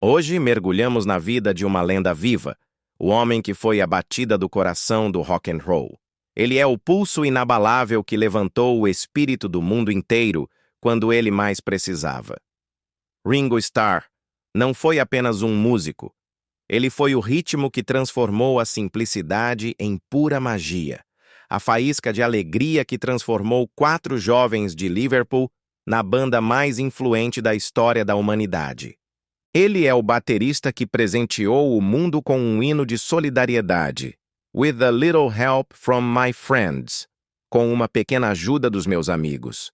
Hoje mergulhamos na vida de uma lenda viva, o homem que foi a batida do coração do rock and roll. Ele é o pulso inabalável que levantou o espírito do mundo inteiro quando ele mais precisava. Ringo Starr não foi apenas um músico. Ele foi o ritmo que transformou a simplicidade em pura magia, a faísca de alegria que transformou 4 jovens de Liverpool na banda mais influente da história da humanidade. Ele é o baterista que presenteou o mundo com um hino de solidariedade, With a Little Help from My Friends, com uma pequena ajuda dos meus amigos.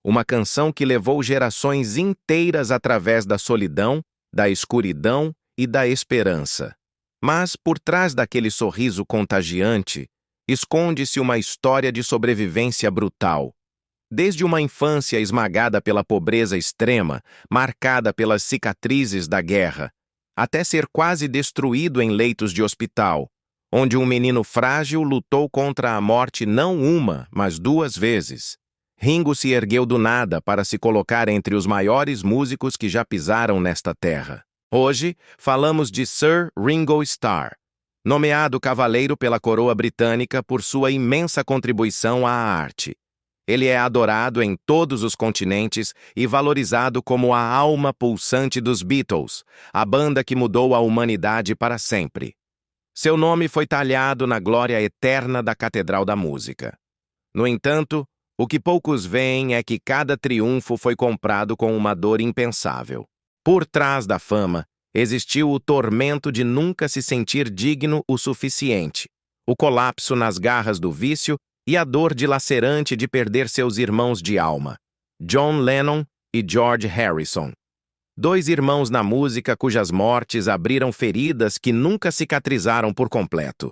Uma canção que levou gerações inteiras através da solidão, da escuridão e da esperança. Mas, por trás daquele sorriso contagiante, esconde-se uma história de sobrevivência brutal. Desde uma infância esmagada pela pobreza extrema, marcada pelas cicatrizes da guerra, até ser quase destruído em leitos de hospital, onde um menino frágil lutou contra a morte não uma, mas 2 vezes. Ringo se ergueu do nada para se colocar entre os maiores músicos que já pisaram nesta terra. Hoje, falamos de Sir Ringo Starr, nomeado cavaleiro pela coroa britânica por sua imensa contribuição à arte. Ele é adorado em todos os continentes e valorizado como a alma pulsante dos Beatles, a banda que mudou a humanidade para sempre. Seu nome foi talhado na glória eterna da Catedral da Música. No entanto, o que poucos veem é que cada triunfo foi comprado com uma dor impensável. Por trás da fama, existiu o tormento de nunca se sentir digno o suficiente, o colapso nas garras do vício e a dor dilacerante de perder seus irmãos de alma, John Lennon e George Harrison. 2 irmãos na música cujas mortes abriram feridas que nunca cicatrizaram por completo.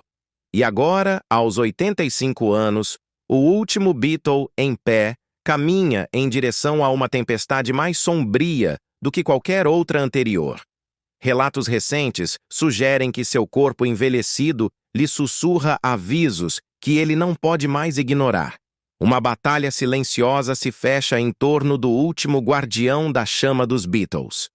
E agora, aos 85 anos, o último Beatle em pé caminha em direção a uma tempestade mais sombria do que qualquer outra anterior. Relatos recentes sugerem que seu corpo envelhecido lhe sussurra avisos que ele não pode mais ignorar. Uma batalha silenciosa se fecha em torno do último guardião da chama dos Beatles.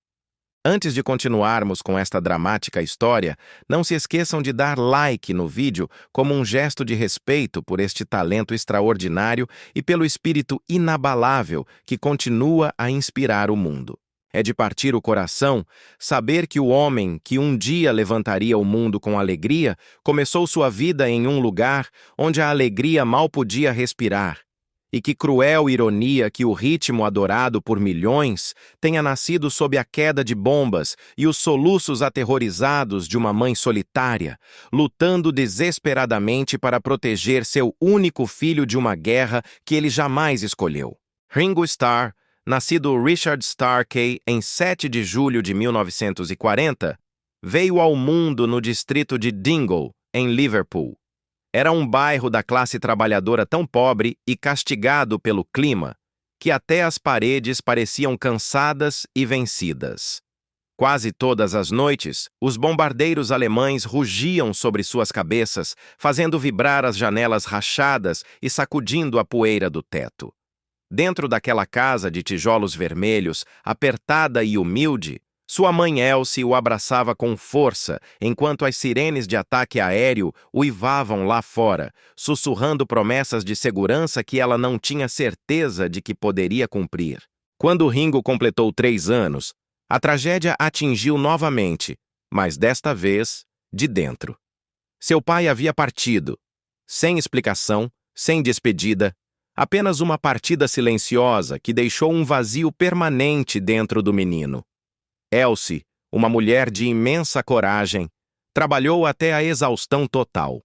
Antes de continuarmos com esta dramática história, não se esqueçam de dar like no vídeo como um gesto de respeito por este talento extraordinário e pelo espírito inabalável que continua a inspirar o mundo. É de partir o coração saber que o homem que um dia levantaria o mundo com alegria começou sua vida em um lugar onde a alegria mal podia respirar. E que cruel ironia que o ritmo adorado por milhões tenha nascido sob a queda de bombas e os soluços aterrorizados de uma mãe solitária, lutando desesperadamente para proteger seu único filho de uma guerra que ele jamais escolheu. Ringo Starr, nascido Richard Starr Kay em 7 de julho de 1940, veio ao mundo no distrito de Dingle, em Liverpool. Era um bairro da classe trabalhadora tão pobre e castigado pelo clima que até as paredes pareciam cansadas e vencidas. Quase todas as noites, os bombardeiros alemães rugiam sobre suas cabeças, fazendo vibrar as janelas rachadas e sacudindo a poeira do teto. Dentro daquela casa de tijolos vermelhos, apertada e humilde, sua mãe Elsie o abraçava com força, enquanto as sirenes de ataque aéreo uivavam lá fora, sussurrando promessas de segurança que ela não tinha certeza de que poderia cumprir. Quando Ringo completou 3 anos, a tragédia atingiu novamente, mas desta vez, de dentro. Seu pai havia partido, sem explicação, sem despedida, apenas uma partida silenciosa que deixou um vazio permanente dentro do menino. Elsie, uma mulher de imensa coragem, trabalhou até a exaustão total.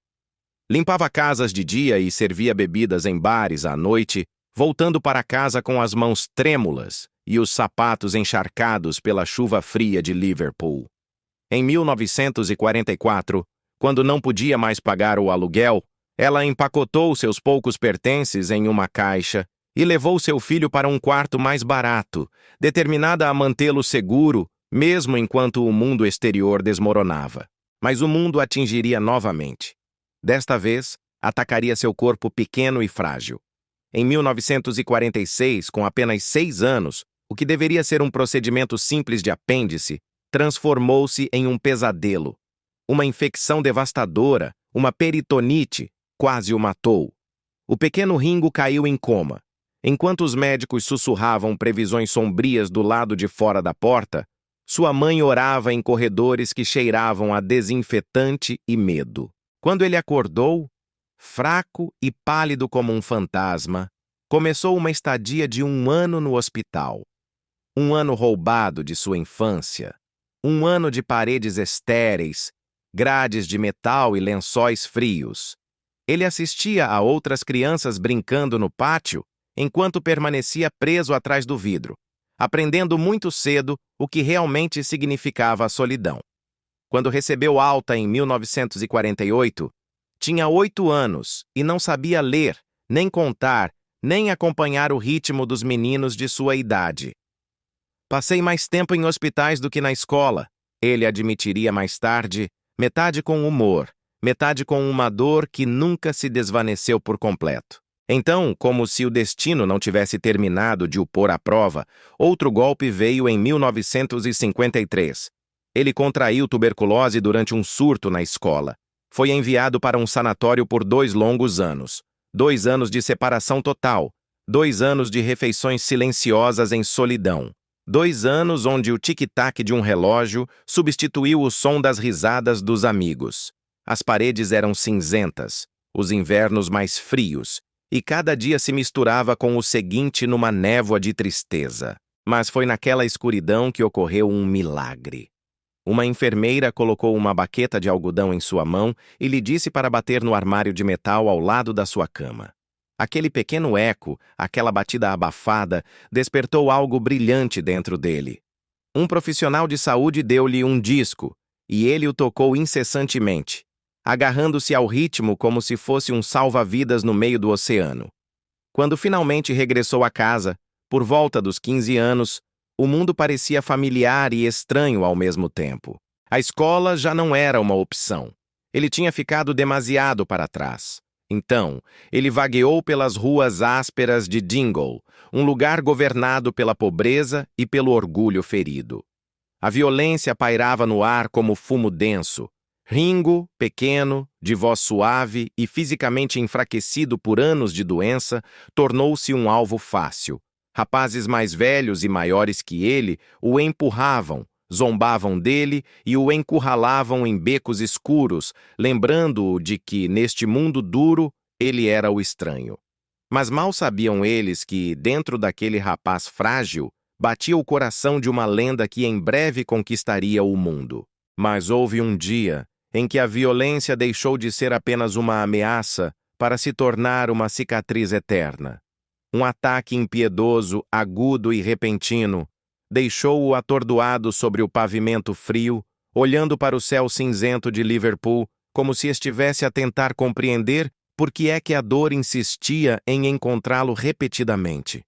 Limpava casas de dia e servia bebidas em bares à noite, voltando para casa com as mãos trêmulas e os sapatos encharcados pela chuva fria de Liverpool. Em 1944, quando não podia mais pagar o aluguel, ela empacotou seus poucos pertences em uma caixa e levou seu filho para um quarto mais barato, determinada a mantê-lo seguro, mesmo enquanto o mundo exterior desmoronava. Mas o mundo atingiria novamente. Desta vez, atacaria seu corpo pequeno e frágil. Em 1946, com apenas 6 anos, o que deveria ser um procedimento simples de apêndice, transformou-se em um pesadelo. Uma infecção devastadora, uma peritonite, quase o matou. O pequeno Ringo caiu em coma. Enquanto os médicos sussurravam previsões sombrias do lado de fora da porta, sua mãe orava em corredores que cheiravam a desinfetante e medo. Quando ele acordou, fraco e pálido como um fantasma, começou uma estadia de 1 ano no hospital. 1 ano roubado de sua infância. 1 ano de paredes estéreis, grades de metal e lençóis frios. Ele assistia a outras crianças brincando no pátio, enquanto permanecia preso atrás do vidro, aprendendo muito cedo o que realmente significava a solidão. Quando recebeu alta em 1948, tinha 8 anos e não sabia ler, nem contar, nem acompanhar o ritmo dos meninos de sua idade. Passei mais tempo em hospitais do que na escola, ele admitiria mais tarde, metade com humor, metade com uma dor que nunca se desvaneceu por completo. Então, como se o destino não tivesse terminado de o pôr à prova, outro golpe veio em 1953. Ele contraiu tuberculose durante um surto na escola. Foi enviado para um sanatório por 2 longos anos. 2 anos de separação total. 2 anos de refeições silenciosas em solidão. 2 anos onde o tic-tac de um relógio substituiu o som das risadas dos amigos. As paredes eram cinzentas, os invernos mais frios, e cada dia se misturava com o seguinte numa névoa de tristeza. Mas foi naquela escuridão que ocorreu um milagre. Uma enfermeira colocou uma baqueta de algodão em sua mão e lhe disse para bater no armário de metal ao lado da sua cama. Aquele pequeno eco, aquela batida abafada, despertou algo brilhante dentro dele. Um profissional de saúde deu-lhe um disco, e ele o tocou incessantemente, agarrando-se ao ritmo como se fosse um salva-vidas no meio do oceano. Quando finalmente regressou à casa, por volta dos 15 anos, o mundo parecia familiar e estranho ao mesmo tempo. A escola já não era uma opção. Ele tinha ficado demasiado para trás. Então, ele vagueou pelas ruas ásperas de Dingle, um lugar governado pela pobreza e pelo orgulho ferido. A violência pairava no ar como fumo denso. Ringo, pequeno, de voz suave e fisicamente enfraquecido por anos de doença, tornou-se um alvo fácil. Rapazes mais velhos e maiores que ele o empurravam, zombavam dele e o encurralavam em becos escuros, lembrando-o de que, neste mundo duro, ele era o estranho. Mas mal sabiam eles que, dentro daquele rapaz frágil, batia o coração de uma lenda que em breve conquistaria o mundo. Mas houve um dia em que a violência deixou de ser apenas uma ameaça para se tornar uma cicatriz eterna. Um ataque impiedoso, agudo e repentino, deixou-o atordoado sobre o pavimento frio, olhando para o céu cinzento de Liverpool, como se estivesse a tentar compreender por que é que a dor insistia em encontrá-lo repetidamente.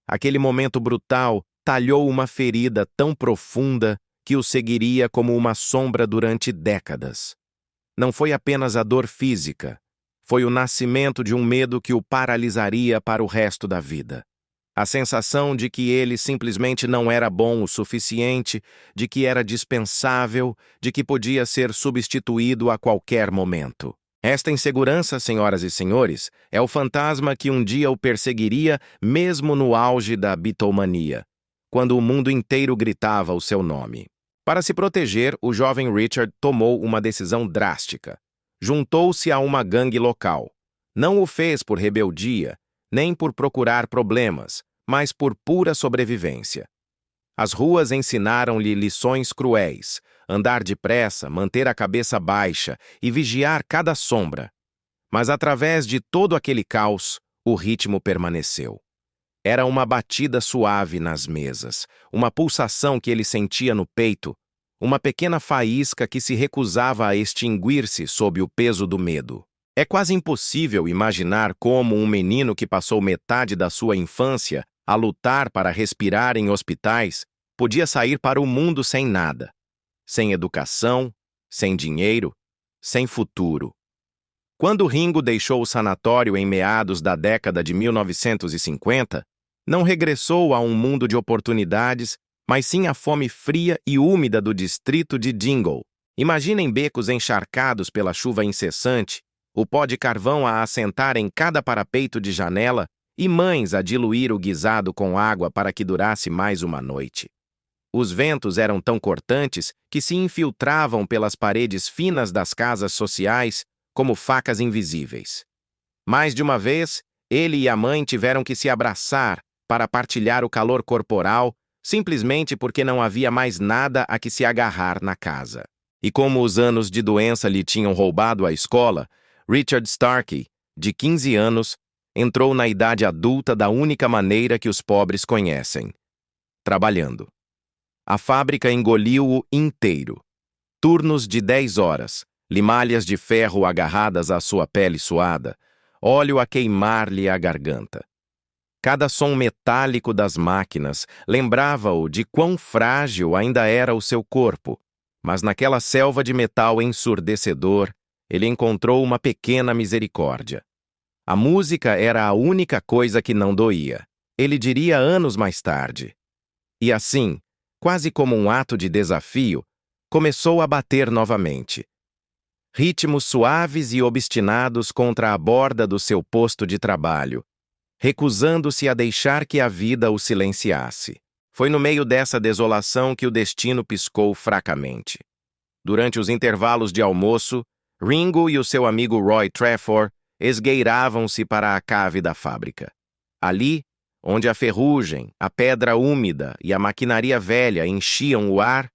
Aquele momento brutal talhou uma ferida tão profunda que o seguiria como uma sombra durante décadas. Não foi apenas a dor física, foi o nascimento de um medo que o paralisaria para o resto da vida. A sensação de que ele simplesmente não era bom o suficiente, de que era dispensável, de que podia ser substituído a qualquer momento. Esta insegurança, senhoras e senhores, é o fantasma que um dia o perseguiria mesmo no auge da bitomania, quando o mundo inteiro gritava o seu nome. Para se proteger, o jovem Richard tomou uma decisão drástica. Juntou-se a uma gangue local. Não o fez por rebeldia, nem por procurar problemas, mas por pura sobrevivência. As ruas ensinaram-lhe lições cruéis: andar depressa, manter a cabeça baixa e vigiar cada sombra. Mas através de todo aquele caos, o ritmo permaneceu. Era uma batida suave nas mesas, uma pulsação que ele sentia no peito, uma pequena faísca que se recusava a extinguir-se sob o peso do medo. É quase impossível imaginar como um menino que passou metade da sua infância a lutar para respirar em hospitais podia sair para o mundo sem nada, sem educação, sem dinheiro, sem futuro. Quando Ringo deixou o sanatório em meados da década de 1950, não regressou a um mundo de oportunidades, mas sim a fome fria e úmida do distrito de Dingle. Imaginem becos encharcados pela chuva incessante, o pó de carvão a assentar em cada parapeito de janela e mães a diluir o guisado com água para que durasse mais uma noite. Os ventos eram tão cortantes que se infiltravam pelas paredes finas das casas sociais como facas invisíveis. Mais de uma vez, ele e a mãe tiveram que se abraçar para partilhar o calor corporal, simplesmente porque não havia mais nada a que se agarrar na casa. E como os anos de doença lhe tinham roubado a escola, Richard Starkey, de 15 anos, entrou na idade adulta da única maneira que os pobres conhecem: trabalhando. A fábrica engoliu-o inteiro. Turnos de 10 horas, limalhas de ferro agarradas à sua pele suada, óleo a queimar-lhe a garganta. Cada som metálico das máquinas lembrava-o de quão frágil ainda era o seu corpo, mas naquela selva de metal ensurdecedor, ele encontrou uma pequena misericórdia. A música era a única coisa que não doía. Ele diria anos mais tarde. E assim, quase como um ato de desafio, começou a bater novamente. Ritmos suaves e obstinados contra a borda do seu posto de trabalho, recusando-se a deixar que a vida o silenciasse. Foi no meio dessa desolação que o destino piscou fracamente. Durante os intervalos de almoço, Ringo e o seu amigo Roy Trafford esgueiravam-se para a cave da fábrica. Ali, onde a ferrugem, a pedra úmida e a maquinaria velha enchiam o ar,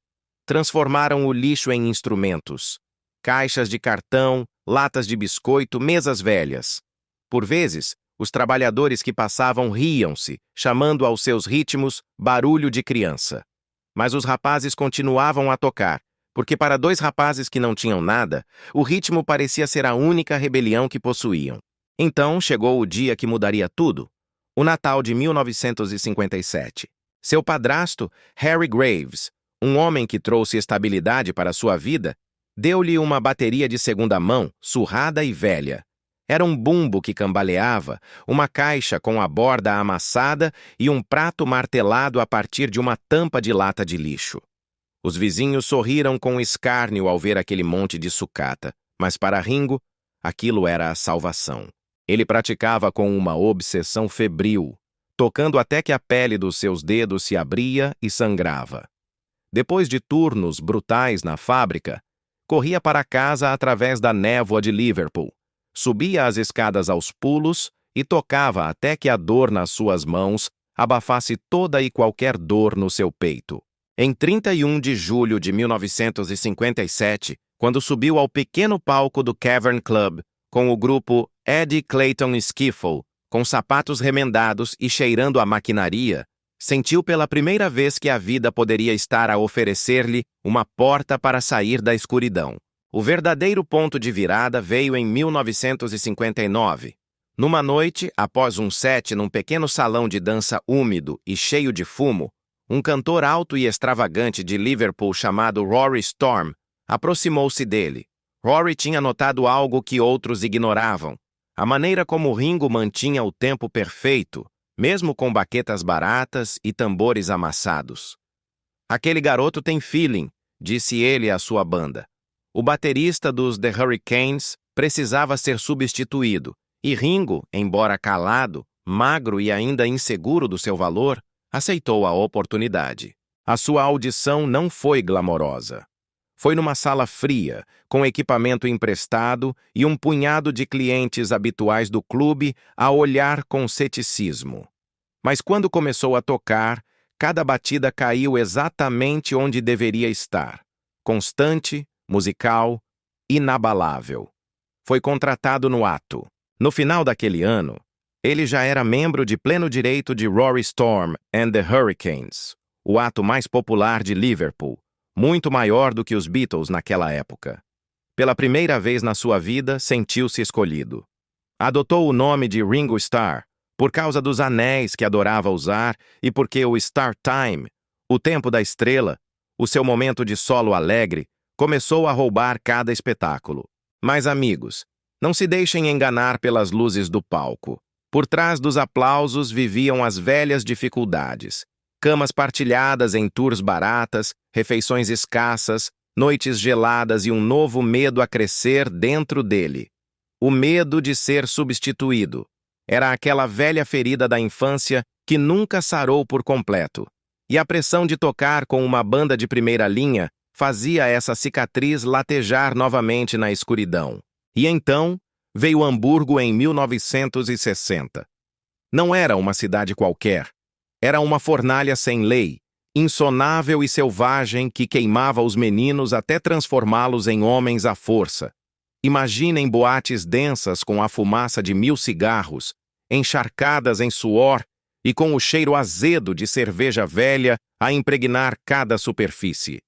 transformaram o lixo em instrumentos, caixas de cartão, latas de biscoito, mesas velhas. Por vezes, os trabalhadores que passavam riam-se, chamando aos seus ritmos barulho de criança. Mas os rapazes continuavam a tocar, porque para dois rapazes que não tinham nada, o ritmo parecia ser a única rebelião que possuíam. Então chegou o dia que mudaria tudo. O Natal de 1957. Seu padrasto, Harry Graves, um homem que trouxe estabilidade para sua vida, deu-lhe uma bateria de segunda mão, surrada e velha. Era um bumbo que cambaleava, uma caixa com a borda amassada e um prato martelado a partir de uma tampa de lata de lixo. Os vizinhos sorriram com escárnio ao ver aquele monte de sucata, mas para Ringo, aquilo era a salvação. Ele praticava com uma obsessão febril, tocando até que a pele dos seus dedos se abria e sangrava. Depois de turnos brutais na fábrica, corria para casa através da névoa de Liverpool, subia as escadas aos pulos e tocava até que a dor nas suas mãos abafasse toda e qualquer dor no seu peito. Em 31 de julho de 1957, quando subiu ao pequeno palco do Cavern Club, com o grupo Eddie Clayton Skiffle, com sapatos remendados e cheirando a maquinaria, sentiu pela primeira vez que a vida poderia estar a oferecer-lhe uma porta para sair da escuridão. O verdadeiro ponto de virada veio em 1959. Numa noite, após um set num pequeno salão de dança úmido e cheio de fumo, um cantor alto e extravagante de Liverpool chamado Rory Storm aproximou-se dele. Rory tinha notado algo que outros ignoravam: a maneira como Ringo mantinha o tempo perfeito, mesmo com baquetas baratas e tambores amassados. "Aquele garoto tem feeling", disse ele à sua banda. O baterista dos The Hurricanes precisava ser substituído, e Ringo, embora calado, magro e ainda inseguro do seu valor, aceitou a oportunidade. A sua audição não foi glamourosa. Foi numa sala fria, com equipamento emprestado e um punhado de clientes habituais do clube a olhar com ceticismo. Mas quando começou a tocar, cada batida caiu exatamente onde deveria estar: constante, musical, inabalável. Foi contratado no ato. No final daquele ano, ele já era membro de pleno direito de Rory Storm and the Hurricanes, o ato mais popular de Liverpool, muito maior do que os Beatles naquela época. Pela primeira vez na sua vida, sentiu-se escolhido. Adotou o nome de Ringo Starr por causa dos anéis que adorava usar e porque o Star Time, o tempo da estrela, o seu momento de solo alegre, começou a roubar cada espetáculo. Mas, amigos, não se deixem enganar pelas luzes do palco. Por trás dos aplausos viviam as velhas dificuldades. camas partilhadas em tours baratas, refeições escassas, noites geladas e um novo medo a crescer dentro dele. O medo de ser substituído. Era aquela velha ferida da infância que nunca sarou por completo. E a pressão de tocar com uma banda de primeira linha fazia essa cicatriz latejar novamente na escuridão. E então veio Hamburgo em 1960. Não era uma cidade qualquer. Era uma fornalha sem lei, insonável e selvagem que queimava os meninos até transformá-los em homens à força. Imaginem boates densas com a fumaça de 1000 cigarros, encharcadas em suor e com o cheiro azedo de cerveja velha a impregnar cada superfície.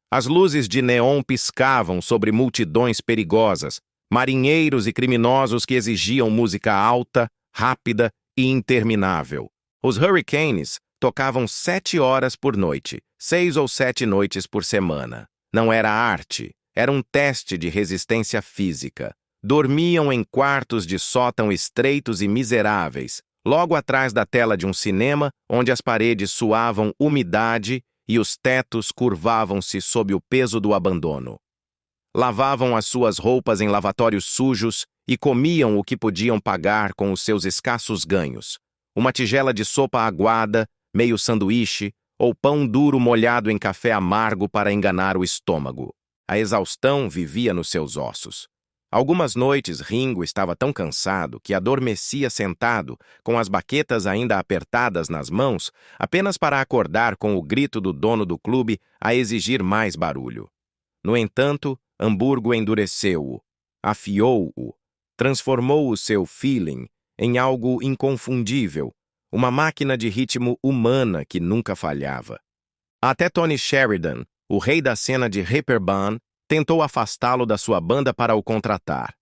As luzes de neon piscavam sobre multidões perigosas, marinheiros e criminosos que exigiam música alta, rápida e interminável. Os Hurricanes tocavam 7 horas por noite, 6 ou 7 noites por semana. Não era arte, era um teste de resistência física. Dormiam em quartos de sótão estreitos e miseráveis, logo atrás da tela de um cinema, onde as paredes suavam umidade e os tetos curvavam-se sob o peso do abandono. Lavavam as suas roupas em lavatórios sujos e comiam o que podiam pagar com os seus escassos ganhos. Uma tigela de sopa aguada, meio sanduíche, ou pão duro molhado em café amargo para enganar o estômago. A exaustão vivia nos seus ossos. Algumas noites Ringo estava tão cansado que adormecia sentado, com as baquetas ainda apertadas nas mãos, apenas para acordar com o grito do dono do clube a exigir mais barulho. No entanto, Hamburgo endureceu-o, afiou-o, transformou o seu feeling em algo inconfundível, uma máquina de ritmo humana que nunca falhava. Até Tony Sheridan, o rei da cena de Reeperbahn, tentou afastá-lo da sua banda para o contratar.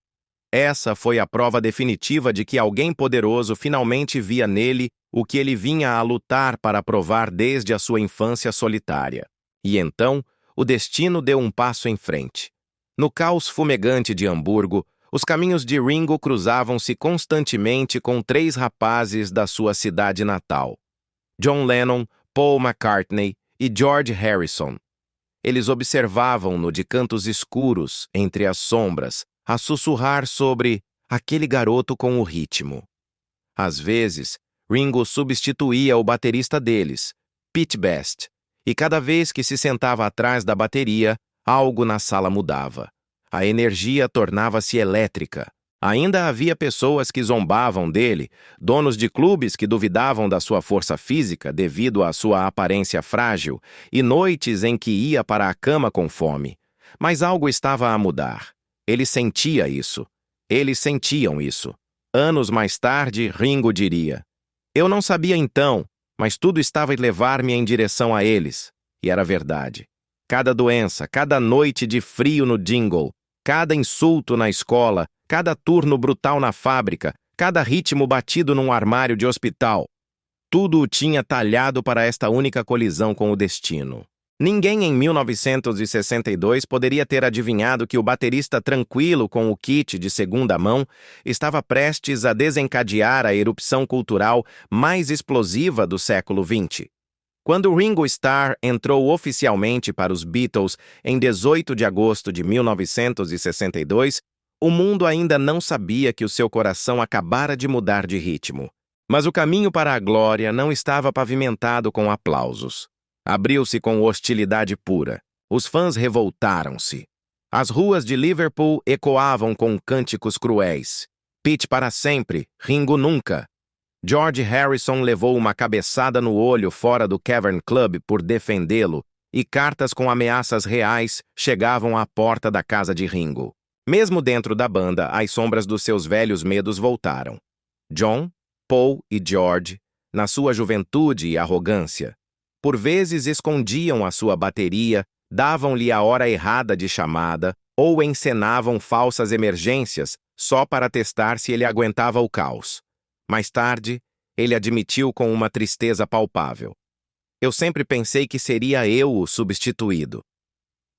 Essa foi a prova definitiva de que alguém poderoso finalmente via nele o que ele vinha a lutar para provar desde a sua infância solitária. E então, o destino deu um passo em frente. No caos fumegante de Hamburgo, os caminhos de Ringo cruzavam-se constantemente com 3 rapazes da sua cidade natal: John Lennon, Paul McCartney e George Harrison. Eles observavam-no de cantos escuros, entre as sombras, a sussurrar sobre aquele garoto com o ritmo. Às vezes, Ringo substituía o baterista deles, Pete Best, e cada vez que se sentava atrás da bateria, algo na sala mudava. A energia tornava-se elétrica. Ainda havia pessoas que zombavam dele, donos de clubes que duvidavam da sua força física devido à sua aparência frágil, e noites em que ia para a cama com fome. Mas algo estava a mudar. Ele sentia isso. Eles sentiam isso. Anos mais tarde, Ringo diria: "Eu não sabia então, mas tudo estava a levar-me em direção a eles." E era verdade. Cada doença, cada noite de frio no Dingle, cada insulto na escola, cada turno brutal na fábrica, cada ritmo batido num armário de hospital. Tudo o tinha talhado para esta única colisão com o destino. Ninguém em 1962 poderia ter adivinhado que o baterista tranquilo com o kit de segunda mão estava prestes a desencadear a erupção cultural mais explosiva do século XX. Quando Ringo Starr entrou oficialmente para os Beatles em 18 de agosto de 1962, o mundo ainda não sabia que o seu coração acabara de mudar de ritmo. Mas o caminho para a glória não estava pavimentado com aplausos. Abriu-se com hostilidade pura. Os fãs revoltaram-se. As ruas de Liverpool ecoavam com cânticos cruéis. Pete para sempre, Ringo nunca. George Harrison levou uma cabeçada no olho fora do Cavern Club por defendê-lo, e cartas com ameaças reais chegavam à porta da casa de Ringo. Mesmo dentro da banda, as sombras dos seus velhos medos voltaram. John, Paul e George, na sua juventude e arrogância, por vezes escondiam a sua bateria, davam-lhe a hora errada de chamada ou encenavam falsas emergências só para testar se ele aguentava o caos. Mais tarde, ele admitiu com uma tristeza palpável: "Eu sempre pensei que seria eu o substituído."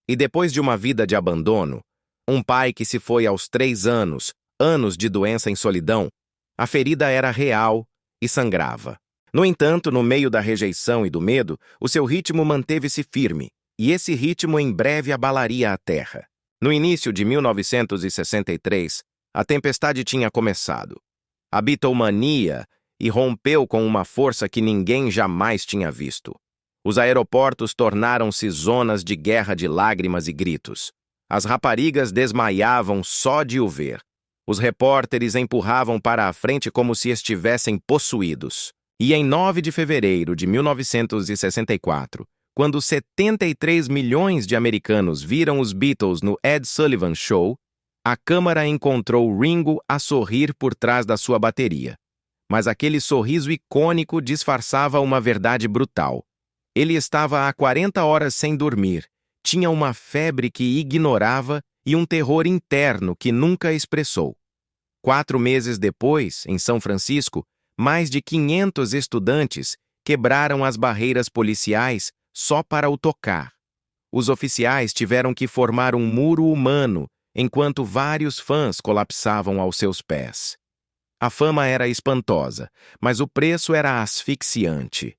E depois de uma vida de abandono, um pai que se foi aos 3 anos, anos de doença em solidão, a ferida era real e sangrava. No entanto, no meio da rejeição e do medo, o seu ritmo manteve-se firme, e esse ritmo em breve abalaria a terra. No início de 1963, a tempestade tinha começado. A Beatlemania irrompeu com uma força que ninguém jamais tinha visto. Os aeroportos tornaram-se zonas de guerra de lágrimas e gritos. As raparigas desmaiavam só de o ver. Os repórteres empurravam para a frente como se estivessem possuídos. E em 9 de fevereiro de 1964, quando 73 milhões de americanos viram os Beatles no Ed Sullivan Show, a câmara encontrou Ringo a sorrir por trás da sua bateria. Mas aquele sorriso icônico disfarçava uma verdade brutal. Ele estava há 40 horas sem dormir, tinha uma febre que ignorava e um terror interno que nunca expressou. 4 meses depois, em São Francisco, mais de 500 estudantes quebraram as barreiras policiais só para o tocar. Os oficiais tiveram que formar um muro humano enquanto vários fãs colapsavam aos seus pés. A fama era espantosa, mas o preço era asfixiante.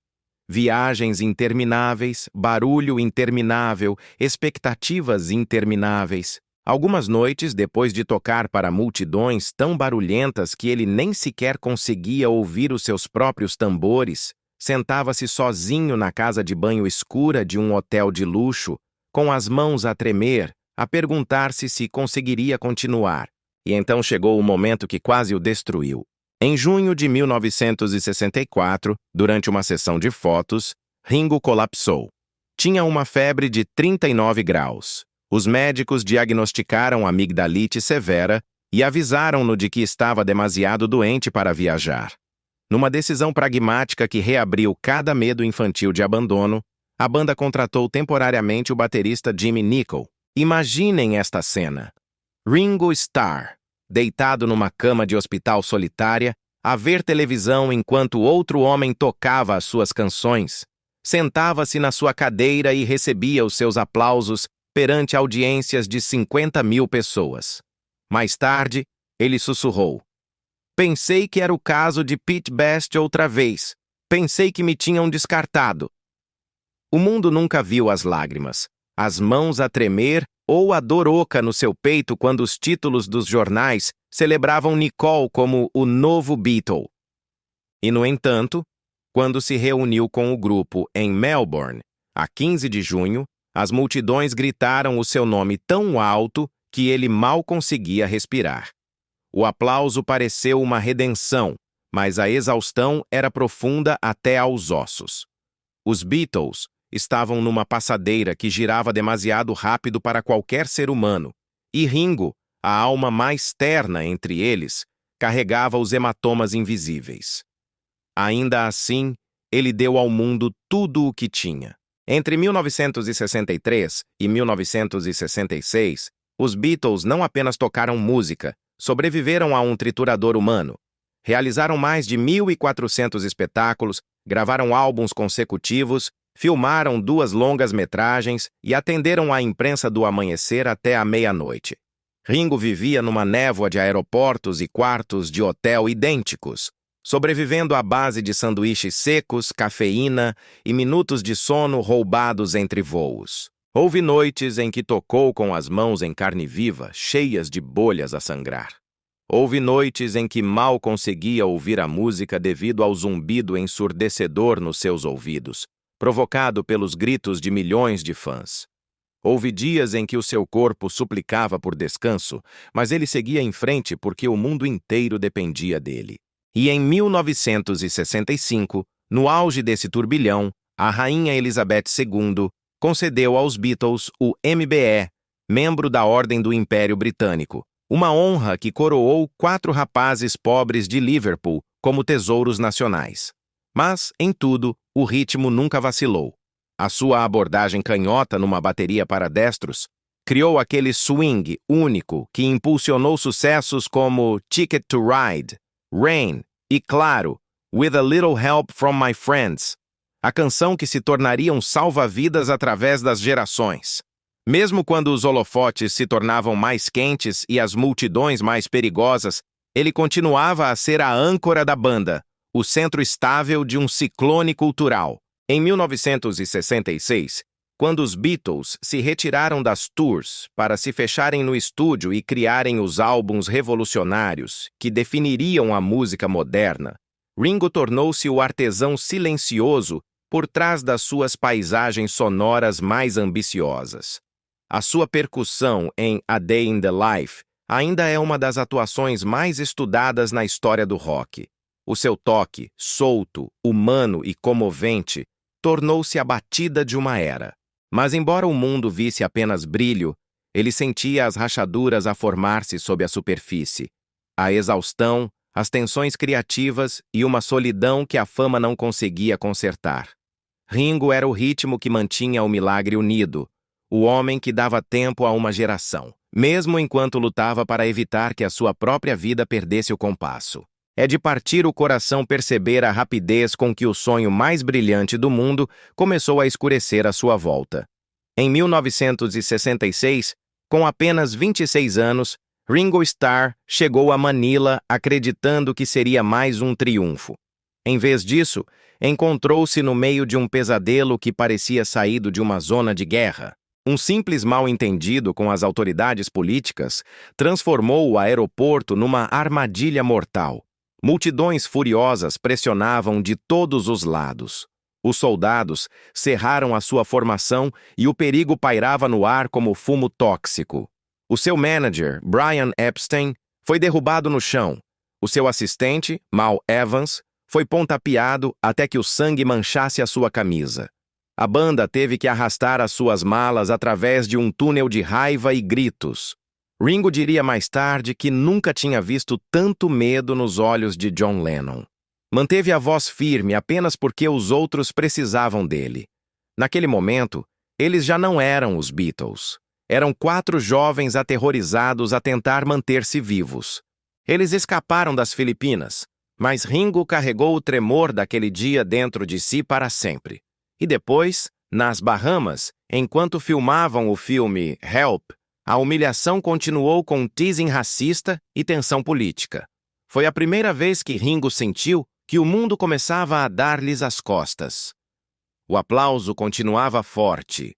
Viagens intermináveis, barulho interminável, expectativas intermináveis. Algumas noites, depois de tocar para multidões tão barulhentas que ele nem sequer conseguia ouvir os seus próprios tambores, sentava-se sozinho na casa de banho escura de um hotel de luxo, com as mãos a tremer, a perguntar-se se conseguiria continuar. E então chegou o momento que quase o destruiu. Em junho de 1964, durante uma sessão de fotos, Ringo colapsou. Tinha uma febre de 39 graus. Os médicos diagnosticaram amigdalite severa e avisaram-no de que estava demasiado doente para viajar. Numa decisão pragmática que reabriu cada medo infantil de abandono, a banda contratou temporariamente o baterista Jimmy Nicol. Imaginem esta cena. Ringo Starr, deitado numa cama de hospital solitária, a ver televisão enquanto outro homem tocava as suas canções, sentava-se na sua cadeira e recebia os seus aplausos perante audiências de 50 mil pessoas. Mais tarde, ele sussurrou: "Pensei que era o caso de Pete Best outra vez. Pensei que me tinham descartado." O mundo nunca viu as lágrimas, as mãos a tremer ou a dor oca no seu peito quando os títulos dos jornais celebravam Nicole como o novo Beatle. E, no entanto, quando se reuniu com o grupo em Melbourne, a 15 de junho, as multidões gritaram o seu nome tão alto que ele mal conseguia respirar. O aplauso pareceu uma redenção, mas a exaustão era profunda até aos ossos. Os Beatles estavam numa passadeira que girava demasiado rápido para qualquer ser humano, e Ringo, a alma mais terna entre eles, carregava os hematomas invisíveis. Ainda assim, ele deu ao mundo tudo o que tinha. Entre 1963 e 1966, os Beatles não apenas tocaram música, sobreviveram a um triturador humano. Realizaram mais de 1.400 espetáculos, gravaram álbuns consecutivos, filmaram 2 longas-metragens e atenderam a imprensa do amanhecer até a meia-noite. Ringo vivia numa névoa de aeroportos e quartos de hotel idênticos, sobrevivendo à base de sanduíches secos, cafeína e minutos de sono roubados entre voos. Houve noites em que tocou com as mãos em carne viva, cheias de bolhas a sangrar. Houve noites em que mal conseguia ouvir a música devido ao zumbido ensurdecedor nos seus ouvidos, provocado pelos gritos de milhões de fãs. Houve dias em que o seu corpo suplicava por descanso, mas ele seguia em frente porque o mundo inteiro dependia dele. E em 1965, no auge desse turbilhão, a rainha Elizabeth II concedeu aos Beatles o MBE, membro da Ordem do Império Britânico, uma honra que coroou 4 rapazes pobres de Liverpool como tesouros nacionais. Mas, em tudo, o ritmo nunca vacilou. A sua abordagem canhota numa bateria para destros criou aquele swing único que impulsionou sucessos como Ticket to Ride, Rain e, claro, With a Little Help from My Friends, a canção que se tornaria um salva-vidas através das gerações. Mesmo quando os holofotes se tornavam mais quentes e as multidões mais perigosas, ele continuava a ser a âncora da banda, o centro estável de um ciclone cultural. Em 1966, quando os Beatles se retiraram das tours para se fecharem no estúdio e criarem os álbuns revolucionários que definiriam a música moderna, Ringo tornou-se o artesão silencioso por trás das suas paisagens sonoras mais ambiciosas. A sua percussão em A Day in the Life ainda é uma das atuações mais estudadas na história do rock. O seu toque, solto, humano e comovente, tornou-se a batida de uma era. Mas embora o mundo visse apenas brilho, ele sentia as rachaduras a formar-se sob a superfície. A exaustão, as tensões criativas e uma solidão que a fama não conseguia consertar. Ringo era o ritmo que mantinha o milagre unido, o homem que dava tempo a uma geração, mesmo enquanto lutava para evitar que a sua própria vida perdesse o compasso. É de partir o coração perceber a rapidez com que o sonho mais brilhante do mundo começou a escurecer à sua volta. Em 1966, com apenas 26 anos, Ringo Starr chegou a Manila acreditando que seria mais um triunfo. Em vez disso, encontrou-se no meio de um pesadelo que parecia saído de uma zona de guerra. Um simples mal-entendido com as autoridades políticas transformou o aeroporto numa armadilha mortal. Multidões furiosas pressionavam de todos os lados. Os soldados cerraram a sua formação e o perigo pairava no ar como fumo tóxico. O seu manager, Brian Epstein, foi derrubado no chão. O seu assistente, Mal Evans, foi pontapeado até que o sangue manchasse a sua camisa. A banda teve que arrastar as suas malas através de um túnel de raiva e gritos. Ringo diria mais tarde que nunca tinha visto tanto medo nos olhos de John Lennon. Manteve a voz firme apenas porque os outros precisavam dele. Naquele momento, eles já não eram os Beatles. Eram 4 jovens aterrorizados a tentar manter-se vivos. Eles escaparam das Filipinas, mas Ringo carregou o tremor daquele dia dentro de si para sempre. E depois, nas Bahamas, enquanto filmavam o filme Help, a humilhação continuou com teasing racista e tensão política. Foi a primeira vez que Ringo sentiu que o mundo começava a dar-lhes as costas. O aplauso continuava forte,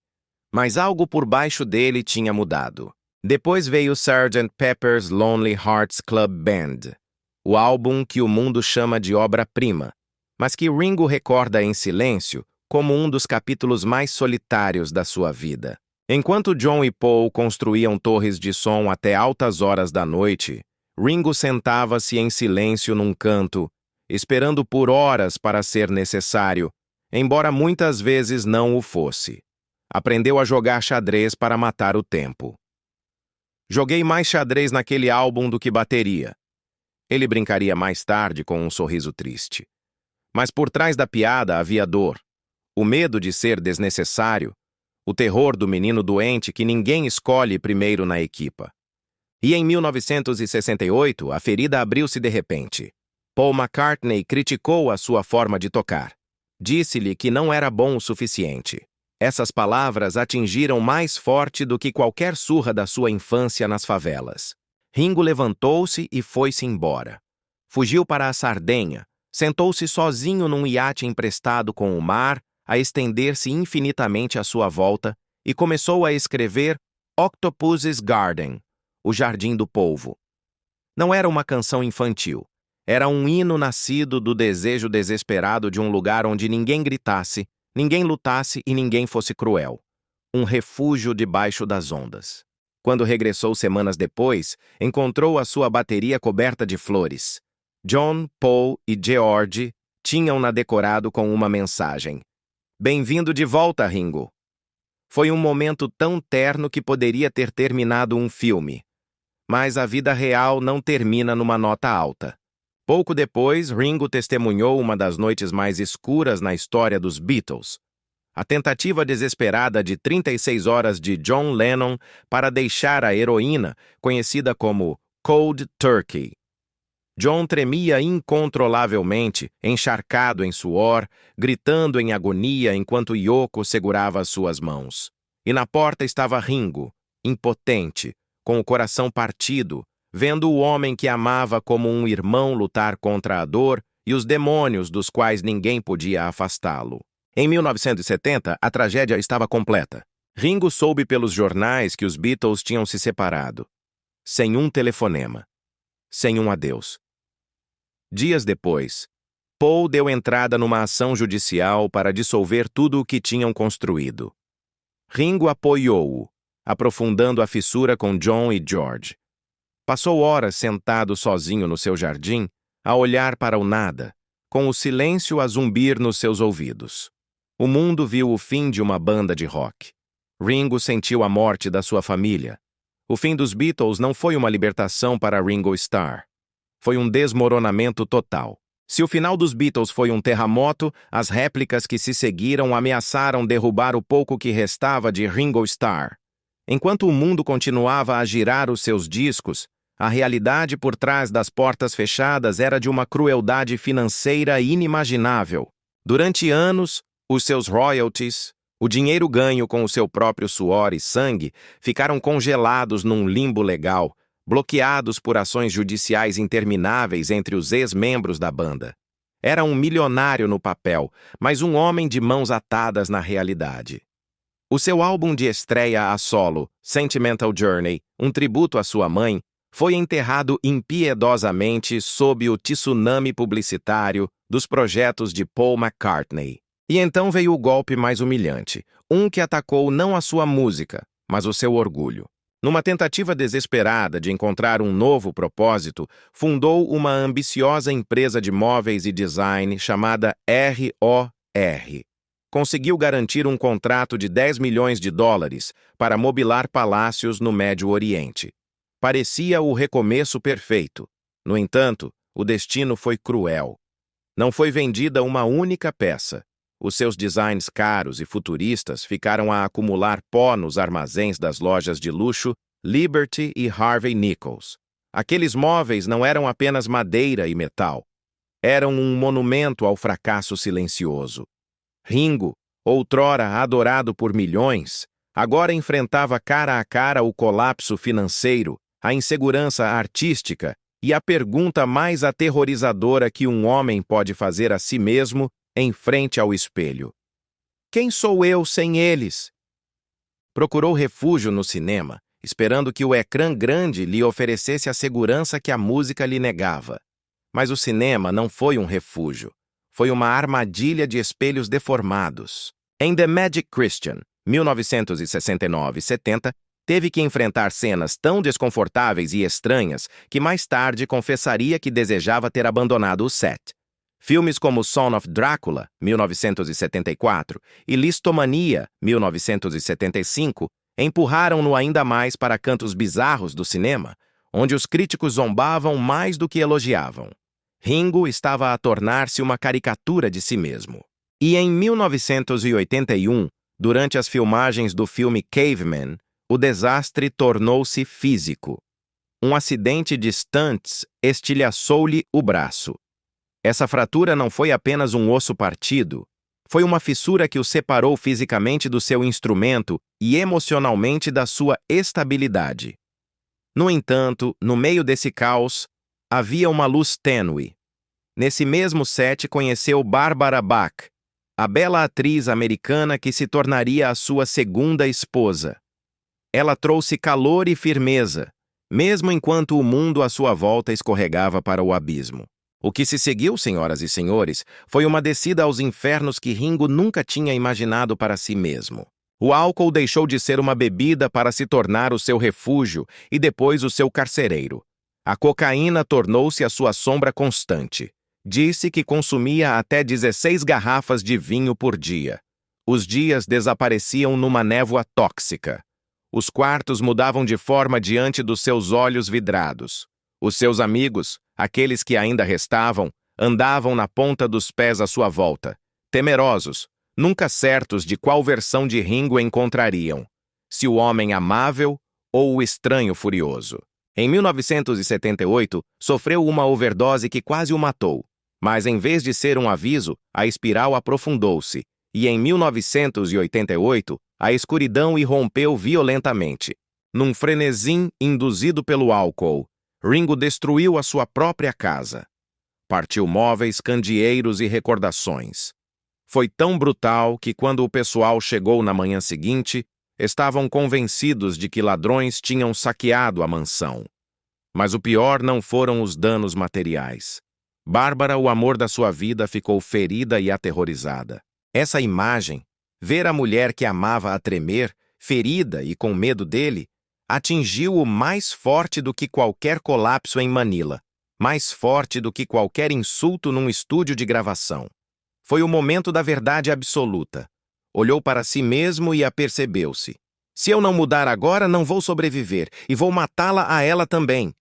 mas algo por baixo dele tinha mudado. Depois veio Sgt. Pepper's Lonely Hearts Club Band, o álbum que o mundo chama de obra-prima, mas que Ringo recorda em silêncio como um dos capítulos mais solitários da sua vida. Enquanto John e Paul construíam torres de som até altas horas da noite, Ringo sentava-se em silêncio num canto, esperando por horas para ser necessário, embora muitas vezes não o fosse. Aprendeu a jogar xadrez para matar o tempo. Joguei mais xadrez naquele álbum do que bateria. Ele brincaria mais tarde com um sorriso triste. Mas por trás da piada havia dor, o medo de ser desnecessário, o terror do menino doente que ninguém escolhe primeiro na equipa. E em 1968, a ferida abriu-se de repente. Paul McCartney criticou a sua forma de tocar. Disse-lhe que não era bom o suficiente. Essas palavras atingiram mais forte do que qualquer surra da sua infância nas favelas. Ringo levantou-se e foi-se embora. Fugiu para a Sardenha, sentou-se sozinho num iate emprestado com o mar, a estender-se infinitamente à sua volta e começou a escrever Octopus's Garden, o Jardim do Polvo. Não era uma canção infantil. Era um hino nascido do desejo desesperado de um lugar onde ninguém gritasse, ninguém lutasse e ninguém fosse cruel. Um refúgio debaixo das ondas. Quando regressou semanas depois, encontrou a sua bateria coberta de flores. John, Paul e George tinham-na decorado com uma mensagem. Bem-vindo de volta, Ringo. Foi um momento tão terno que poderia ter terminado um filme. Mas a vida real não termina numa nota alta. Pouco depois, Ringo testemunhou uma das noites mais escuras na história dos Beatles. A tentativa desesperada de 36 horas de John Lennon para deixar a heroína, conhecida como Cold Turkey. John tremia incontrolavelmente, encharcado em suor, gritando em agonia enquanto Yoko segurava as suas mãos. E na porta estava Ringo, impotente, com o coração partido, vendo o homem que amava como um irmão lutar contra a dor e os demônios dos quais ninguém podia afastá-lo. Em 1970, a tragédia estava completa. Ringo soube pelos jornais que os Beatles tinham se separado. Sem um telefonema. Sem um adeus. Dias depois, Paul deu entrada numa ação judicial para dissolver tudo o que tinham construído. Ringo apoiou-o, aprofundando a fissura com John e George. Passou horas sentado sozinho no seu jardim, a olhar para o nada, com o silêncio a zumbir nos seus ouvidos. O mundo viu o fim de uma banda de rock. Ringo sentiu a morte da sua família. O fim dos Beatles não foi uma libertação para Ringo Starr. Foi um desmoronamento total. Se o final dos Beatles foi um terremoto, as réplicas que se seguiram ameaçaram derrubar o pouco que restava de Ringo Starr. Enquanto o mundo continuava a girar os seus discos, a realidade por trás das portas fechadas era de uma crueldade financeira inimaginável. Durante anos, os seus royalties, o dinheiro ganho com o seu próprio suor e sangue, ficaram congelados num limbo legal, bloqueados por ações judiciais intermináveis entre os ex-membros da banda. Era um milionário no papel, mas um homem de mãos atadas na realidade. O seu álbum de estreia a solo, Sentimental Journey, um tributo à sua mãe, foi enterrado impiedosamente sob o tsunami publicitário dos projetos de Paul McCartney. E então veio o golpe mais humilhante, um que atacou não a sua música, mas o seu orgulho. Numa tentativa desesperada de encontrar um novo propósito, fundou uma ambiciosa empresa de móveis e design chamada ROR. Conseguiu garantir um contrato de $10 milhões para mobilar palácios no Médio Oriente. Parecia o recomeço perfeito. No entanto, o destino foi cruel. Não foi vendida uma única peça. Os seus designs caros e futuristas ficaram a acumular pó nos armazéns das lojas de luxo Liberty e Harvey Nichols. Aqueles móveis não eram apenas madeira e metal. Eram um monumento ao fracasso silencioso. Ringo, outrora adorado por milhões, agora enfrentava cara a cara o colapso financeiro, a insegurança artística e a pergunta mais aterrorizadora que um homem pode fazer a si mesmo em frente ao espelho. Quem sou eu sem eles? Procurou refúgio no cinema, esperando que o ecrã grande lhe oferecesse a segurança que a música lhe negava. Mas o cinema não foi um refúgio. Foi uma armadilha de espelhos deformados. Em The Magic Christian, 1969-70, teve que enfrentar cenas tão desconfortáveis e estranhas que mais tarde confessaria que desejava ter abandonado o set. Filmes como Son of Drácula, 1974, e Listomania, 1975, empurraram-no ainda mais para cantos bizarros do cinema, onde os críticos zombavam mais do que elogiavam. Ringo estava a tornar-se uma caricatura de si mesmo. E em 1981, durante as filmagens do filme Caveman, o desastre tornou-se físico. Um acidente de stunts estilhaçou-lhe o braço. Essa fratura não foi apenas um osso partido, foi uma fissura que o separou fisicamente do seu instrumento e emocionalmente da sua estabilidade. No entanto, no meio desse caos, havia uma luz tênue. Nesse mesmo set conheceu Barbara Bach, a bela atriz americana que se tornaria a sua segunda esposa. Ela trouxe calor e firmeza, mesmo enquanto o mundo à sua volta escorregava para o abismo. O que se seguiu, senhoras e senhores, foi uma descida aos infernos que Ringo nunca tinha imaginado para si mesmo. O álcool deixou de ser uma bebida para se tornar o seu refúgio e depois o seu carcereiro. A cocaína tornou-se a sua sombra constante. Disse que consumia até 16 garrafas de vinho por dia. Os dias desapareciam numa névoa tóxica. Os quartos mudavam de forma diante dos seus olhos vidrados. Os seus amigos, aqueles que ainda restavam, andavam na ponta dos pés à sua volta, temerosos, nunca certos de qual versão de Ringo encontrariam, se o homem amável ou o estranho furioso. Em 1978, sofreu uma overdose que quase o matou, mas em vez de ser um aviso, a espiral aprofundou-se, e em 1988, a escuridão irrompeu violentamente. Num frenesi induzido pelo álcool, Ringo destruiu a sua própria casa. partiu móveis, candeeiros e recordações. Foi tão brutal que, quando o pessoal chegou na manhã seguinte, estavam convencidos de que ladrões tinham saqueado a mansão. Mas o pior não foram os danos materiais. Bárbara, o amor da sua vida, ficou ferida e aterrorizada. Essa imagem, ver a mulher que amava a tremer, ferida e com medo dele, atingiu-o mais forte do que qualquer colapso em Manila, mais forte do que qualquer insulto num estúdio de gravação. Foi o momento da verdade absoluta. Olhou para si mesmo e apercebeu-se. Se eu não mudar agora, não vou sobreviver, e vou matá-la a ela também.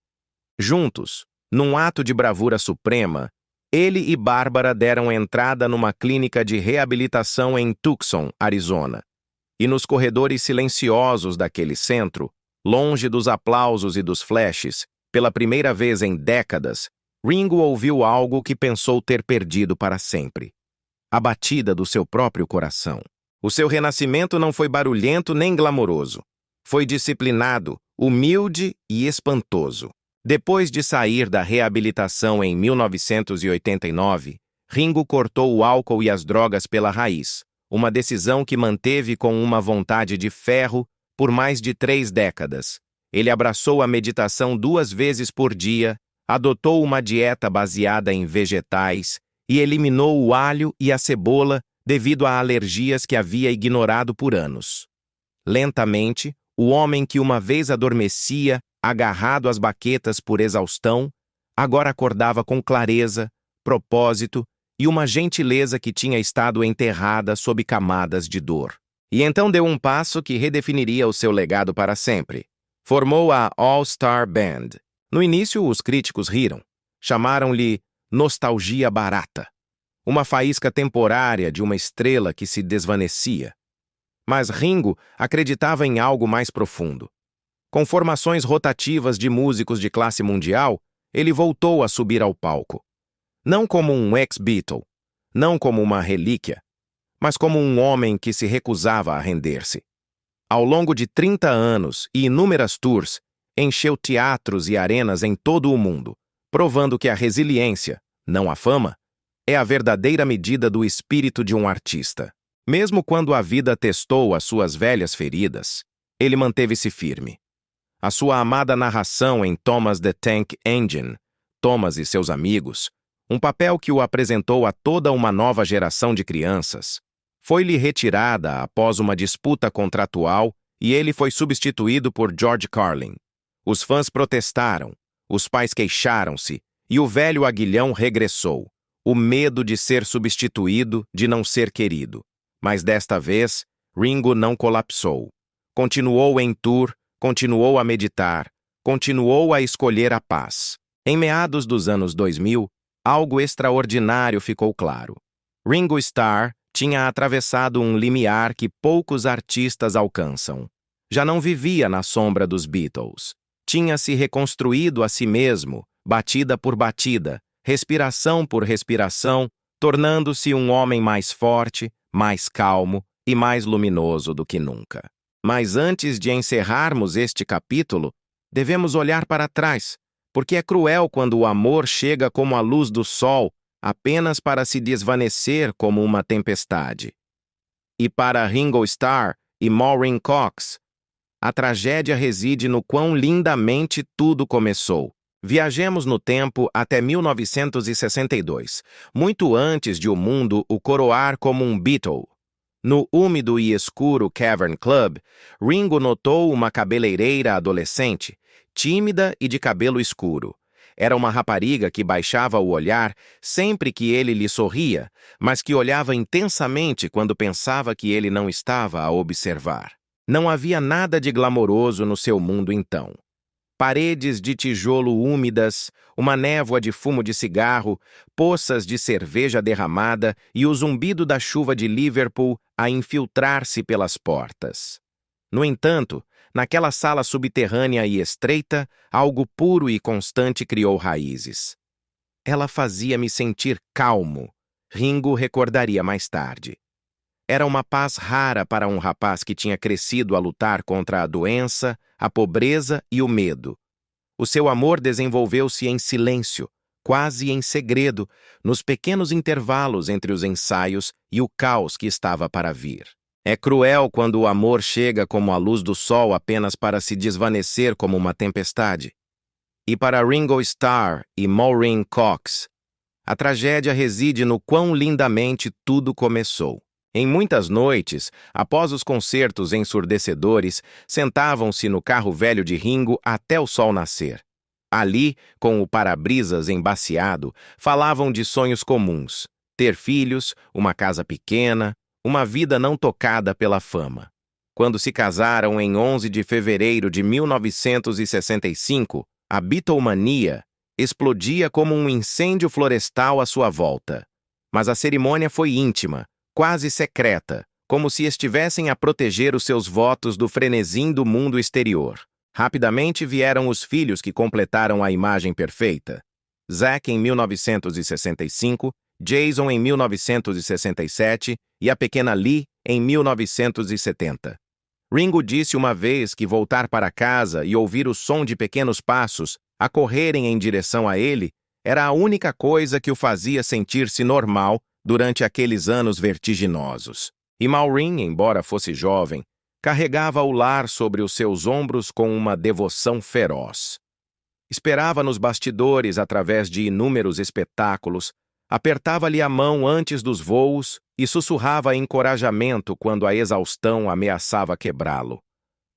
Juntos, num ato de bravura suprema, ele e Bárbara deram entrada numa clínica de reabilitação em Tucson, Arizona. E nos corredores silenciosos daquele centro, longe dos aplausos e dos flashes, pela primeira vez em décadas, Ringo ouviu algo que pensou ter perdido para sempre. A batida do seu próprio coração. O seu renascimento não foi barulhento nem glamouroso. Foi disciplinado, humilde e espantoso. Depois de sair da reabilitação em 1989, Ringo cortou o álcool e as drogas pela raiz, uma decisão que manteve com uma vontade de ferro por mais de 3 décadas. Ele abraçou a meditação 2 vezes por dia, adotou uma dieta baseada em vegetais e eliminou o alho e a cebola devido a alergias que havia ignorado por anos. Lentamente, o homem que uma vez adormecia, agarrado às baquetas por exaustão, agora acordava com clareza, propósito e uma gentileza que tinha estado enterrada sob camadas de dor. E então deu um passo que redefiniria o seu legado para sempre. Formou a All-Star Band. No início, os críticos riram. Chamaram-lhe nostalgia barata. Uma faísca temporária de uma estrela que se desvanecia. Mas Ringo acreditava em algo mais profundo. Com formações rotativas de músicos de classe mundial, ele voltou a subir ao palco. Não como um ex-Beatle, não como uma relíquia, mas como um homem que se recusava a render-se. Ao longo de 30 anos e inúmeras tours, encheu teatros e arenas em todo o mundo, provando que a resiliência, não a fama, é a verdadeira medida do espírito de um artista. Mesmo quando a vida testou as suas velhas feridas, ele manteve-se firme. A sua amada narração em Thomas the Tank Engine, Thomas e seus amigos, um papel que o apresentou a toda uma nova geração de crianças, foi-lhe retirada após uma disputa contratual e ele foi substituído por George Carlin. Os fãs protestaram, os pais queixaram-se e o velho aguilhão regressou. O medo de ser substituído, de não ser querido. Mas desta vez, Ringo não colapsou. Continuou em tour, continuou a meditar, continuou a escolher a paz. Em meados dos anos 2000, algo extraordinário ficou claro. Ringo Starr tinha atravessado um limiar que poucos artistas alcançam. Já não vivia na sombra dos Beatles. Tinha se reconstruído a si mesmo, batida por batida, respiração por respiração, tornando-se um homem mais forte, mais calmo e mais luminoso do que nunca. Mas antes de encerrarmos este capítulo, devemos olhar para trás, porque é cruel quando o amor chega como a luz do sol, apenas para se desvanecer como uma tempestade. E para Ringo Starr e Maureen Cox, a tragédia reside no quão lindamente tudo começou. Viajemos no tempo até 1962, muito antes de o mundo o coroar como um Beatle. No úmido e escuro Cavern Club, Ringo notou uma cabeleireira adolescente, tímida e de cabelo escuro. Era uma rapariga que baixava o olhar sempre que ele lhe sorria, mas que olhava intensamente quando pensava que ele não estava a observar. Não havia nada de glamouroso no seu mundo então. Paredes de tijolo úmidas, uma névoa de fumo de cigarro, poças de cerveja derramada e o zumbido da chuva de Liverpool a infiltrar-se pelas portas. No entanto, naquela sala subterrânea e estreita, algo puro e constante criou raízes. Ela fazia-me sentir calmo, Ringo recordaria mais tarde. Era uma paz rara para um rapaz que tinha crescido a lutar contra a doença, a pobreza e o medo. O seu amor desenvolveu-se em silêncio, quase em segredo, nos pequenos intervalos entre os ensaios e o caos que estava para vir. É cruel quando o amor chega como a luz do sol apenas para se desvanecer como uma tempestade. E para Ringo Starr e Maureen Cox, a tragédia reside no quão lindamente tudo começou. Em muitas noites, após os concertos ensurdecedores, sentavam-se no carro velho de Ringo até o sol nascer. Ali, com o para-brisas embaciado, falavam de sonhos comuns: ter filhos, uma casa pequena, uma vida não tocada pela fama. Quando se casaram em 11 de fevereiro de 1965, a Beatlemania explodia como um incêndio florestal à sua volta. Mas a cerimônia foi íntima, quase secreta, como se estivessem a proteger os seus votos do frenesim do mundo exterior. Rapidamente vieram os filhos que completaram a imagem perfeita. Zac em 1965, Jason em 1967 e a pequena Lee em 1970. Ringo disse uma vez que voltar para casa e ouvir o som de pequenos passos a correrem em direção a ele era a única coisa que o fazia sentir-se normal durante aqueles anos vertiginosos. E Maureen, embora fosse jovem, carregava o lar sobre os seus ombros com uma devoção feroz. Esperava nos bastidores através de inúmeros espetáculos, apertava-lhe a mão antes dos voos e sussurrava encorajamento quando a exaustão ameaçava quebrá-lo.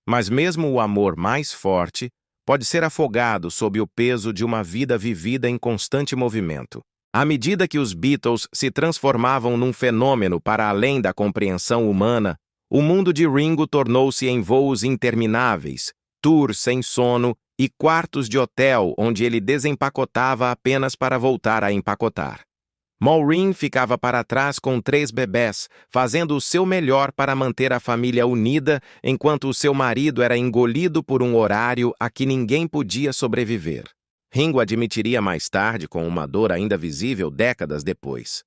Mas mesmo o amor mais forte pode ser afogado sob o peso de uma vida vivida em constante movimento. À medida que os Beatles se transformavam num fenômeno para além da compreensão humana, o mundo de Ringo tornou-se em voos intermináveis, tours sem sono e quartos de hotel onde ele desempacotava apenas para voltar a empacotar. Maureen ficava para trás com 3 bebés, fazendo o seu melhor para manter a família unida enquanto o seu marido era engolido por um horário a que ninguém podia sobreviver. Ringo admitiria mais tarde, com uma dor ainda visível décadas depois: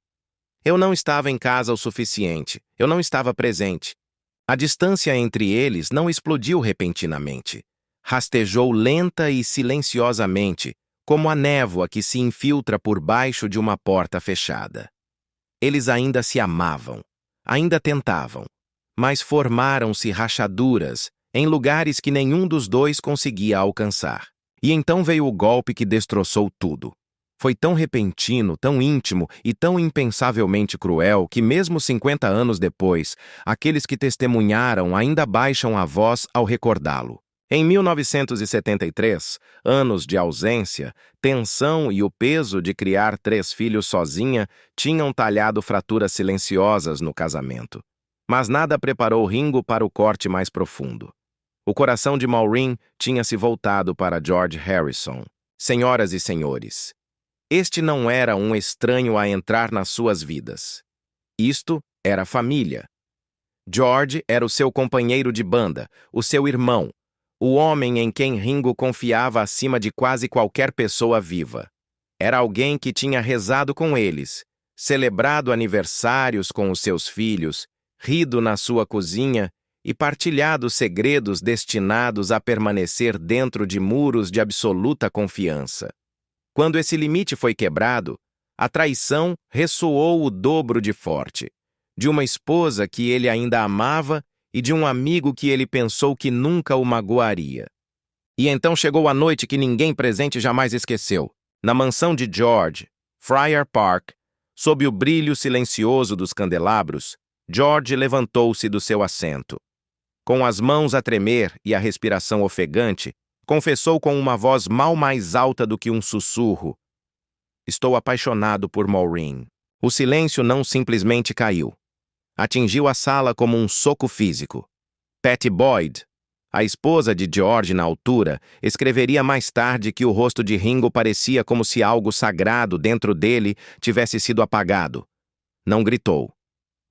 "Eu não estava em casa o suficiente, eu não estava presente." A distância entre eles não explodiu repentinamente. Rastejou lenta e silenciosamente, como a névoa que se infiltra por baixo de uma porta fechada. Eles ainda se amavam, ainda tentavam, mas formaram-se rachaduras em lugares que nenhum dos dois conseguia alcançar. E então veio o golpe que destroçou tudo. Foi tão repentino, tão íntimo e tão impensavelmente cruel que mesmo 50 anos depois, aqueles que testemunharam ainda baixam a voz ao recordá-lo. Em 1973, anos de ausência, tensão e o peso de criar 3 filhos sozinha tinham talhado fraturas silenciosas no casamento. Mas nada preparou Ringo para o corte mais profundo. O coração de Maureen tinha se voltado para George Harrison. Senhoras e senhores, este não era um estranho a entrar nas suas vidas. Isto era família. George era o seu companheiro de banda, o seu irmão, o homem em quem Ringo confiava acima de quase qualquer pessoa viva. Era alguém que tinha rezado com eles, celebrado aniversários com os seus filhos, rido na sua cozinha e partilhado segredos destinados a permanecer dentro de muros de absoluta confiança. Quando esse limite foi quebrado, a traição ressoou o dobro de forte, de uma esposa que ele ainda amava e de um amigo que ele pensou que nunca o magoaria. E então chegou a noite que ninguém presente jamais esqueceu. Na mansão de George, Friar Park, sob o brilho silencioso dos candelabros, George levantou-se do seu assento. Com as mãos a tremer e a respiração ofegante, confessou com uma voz mal mais alta do que um sussurro: "Estou apaixonado por Maureen." O silêncio não simplesmente caiu. Atingiu a sala como um soco físico. Pattie Boyd, a esposa de George na altura, escreveria mais tarde que o rosto de Ringo parecia como se algo sagrado dentro dele tivesse sido apagado. Não gritou.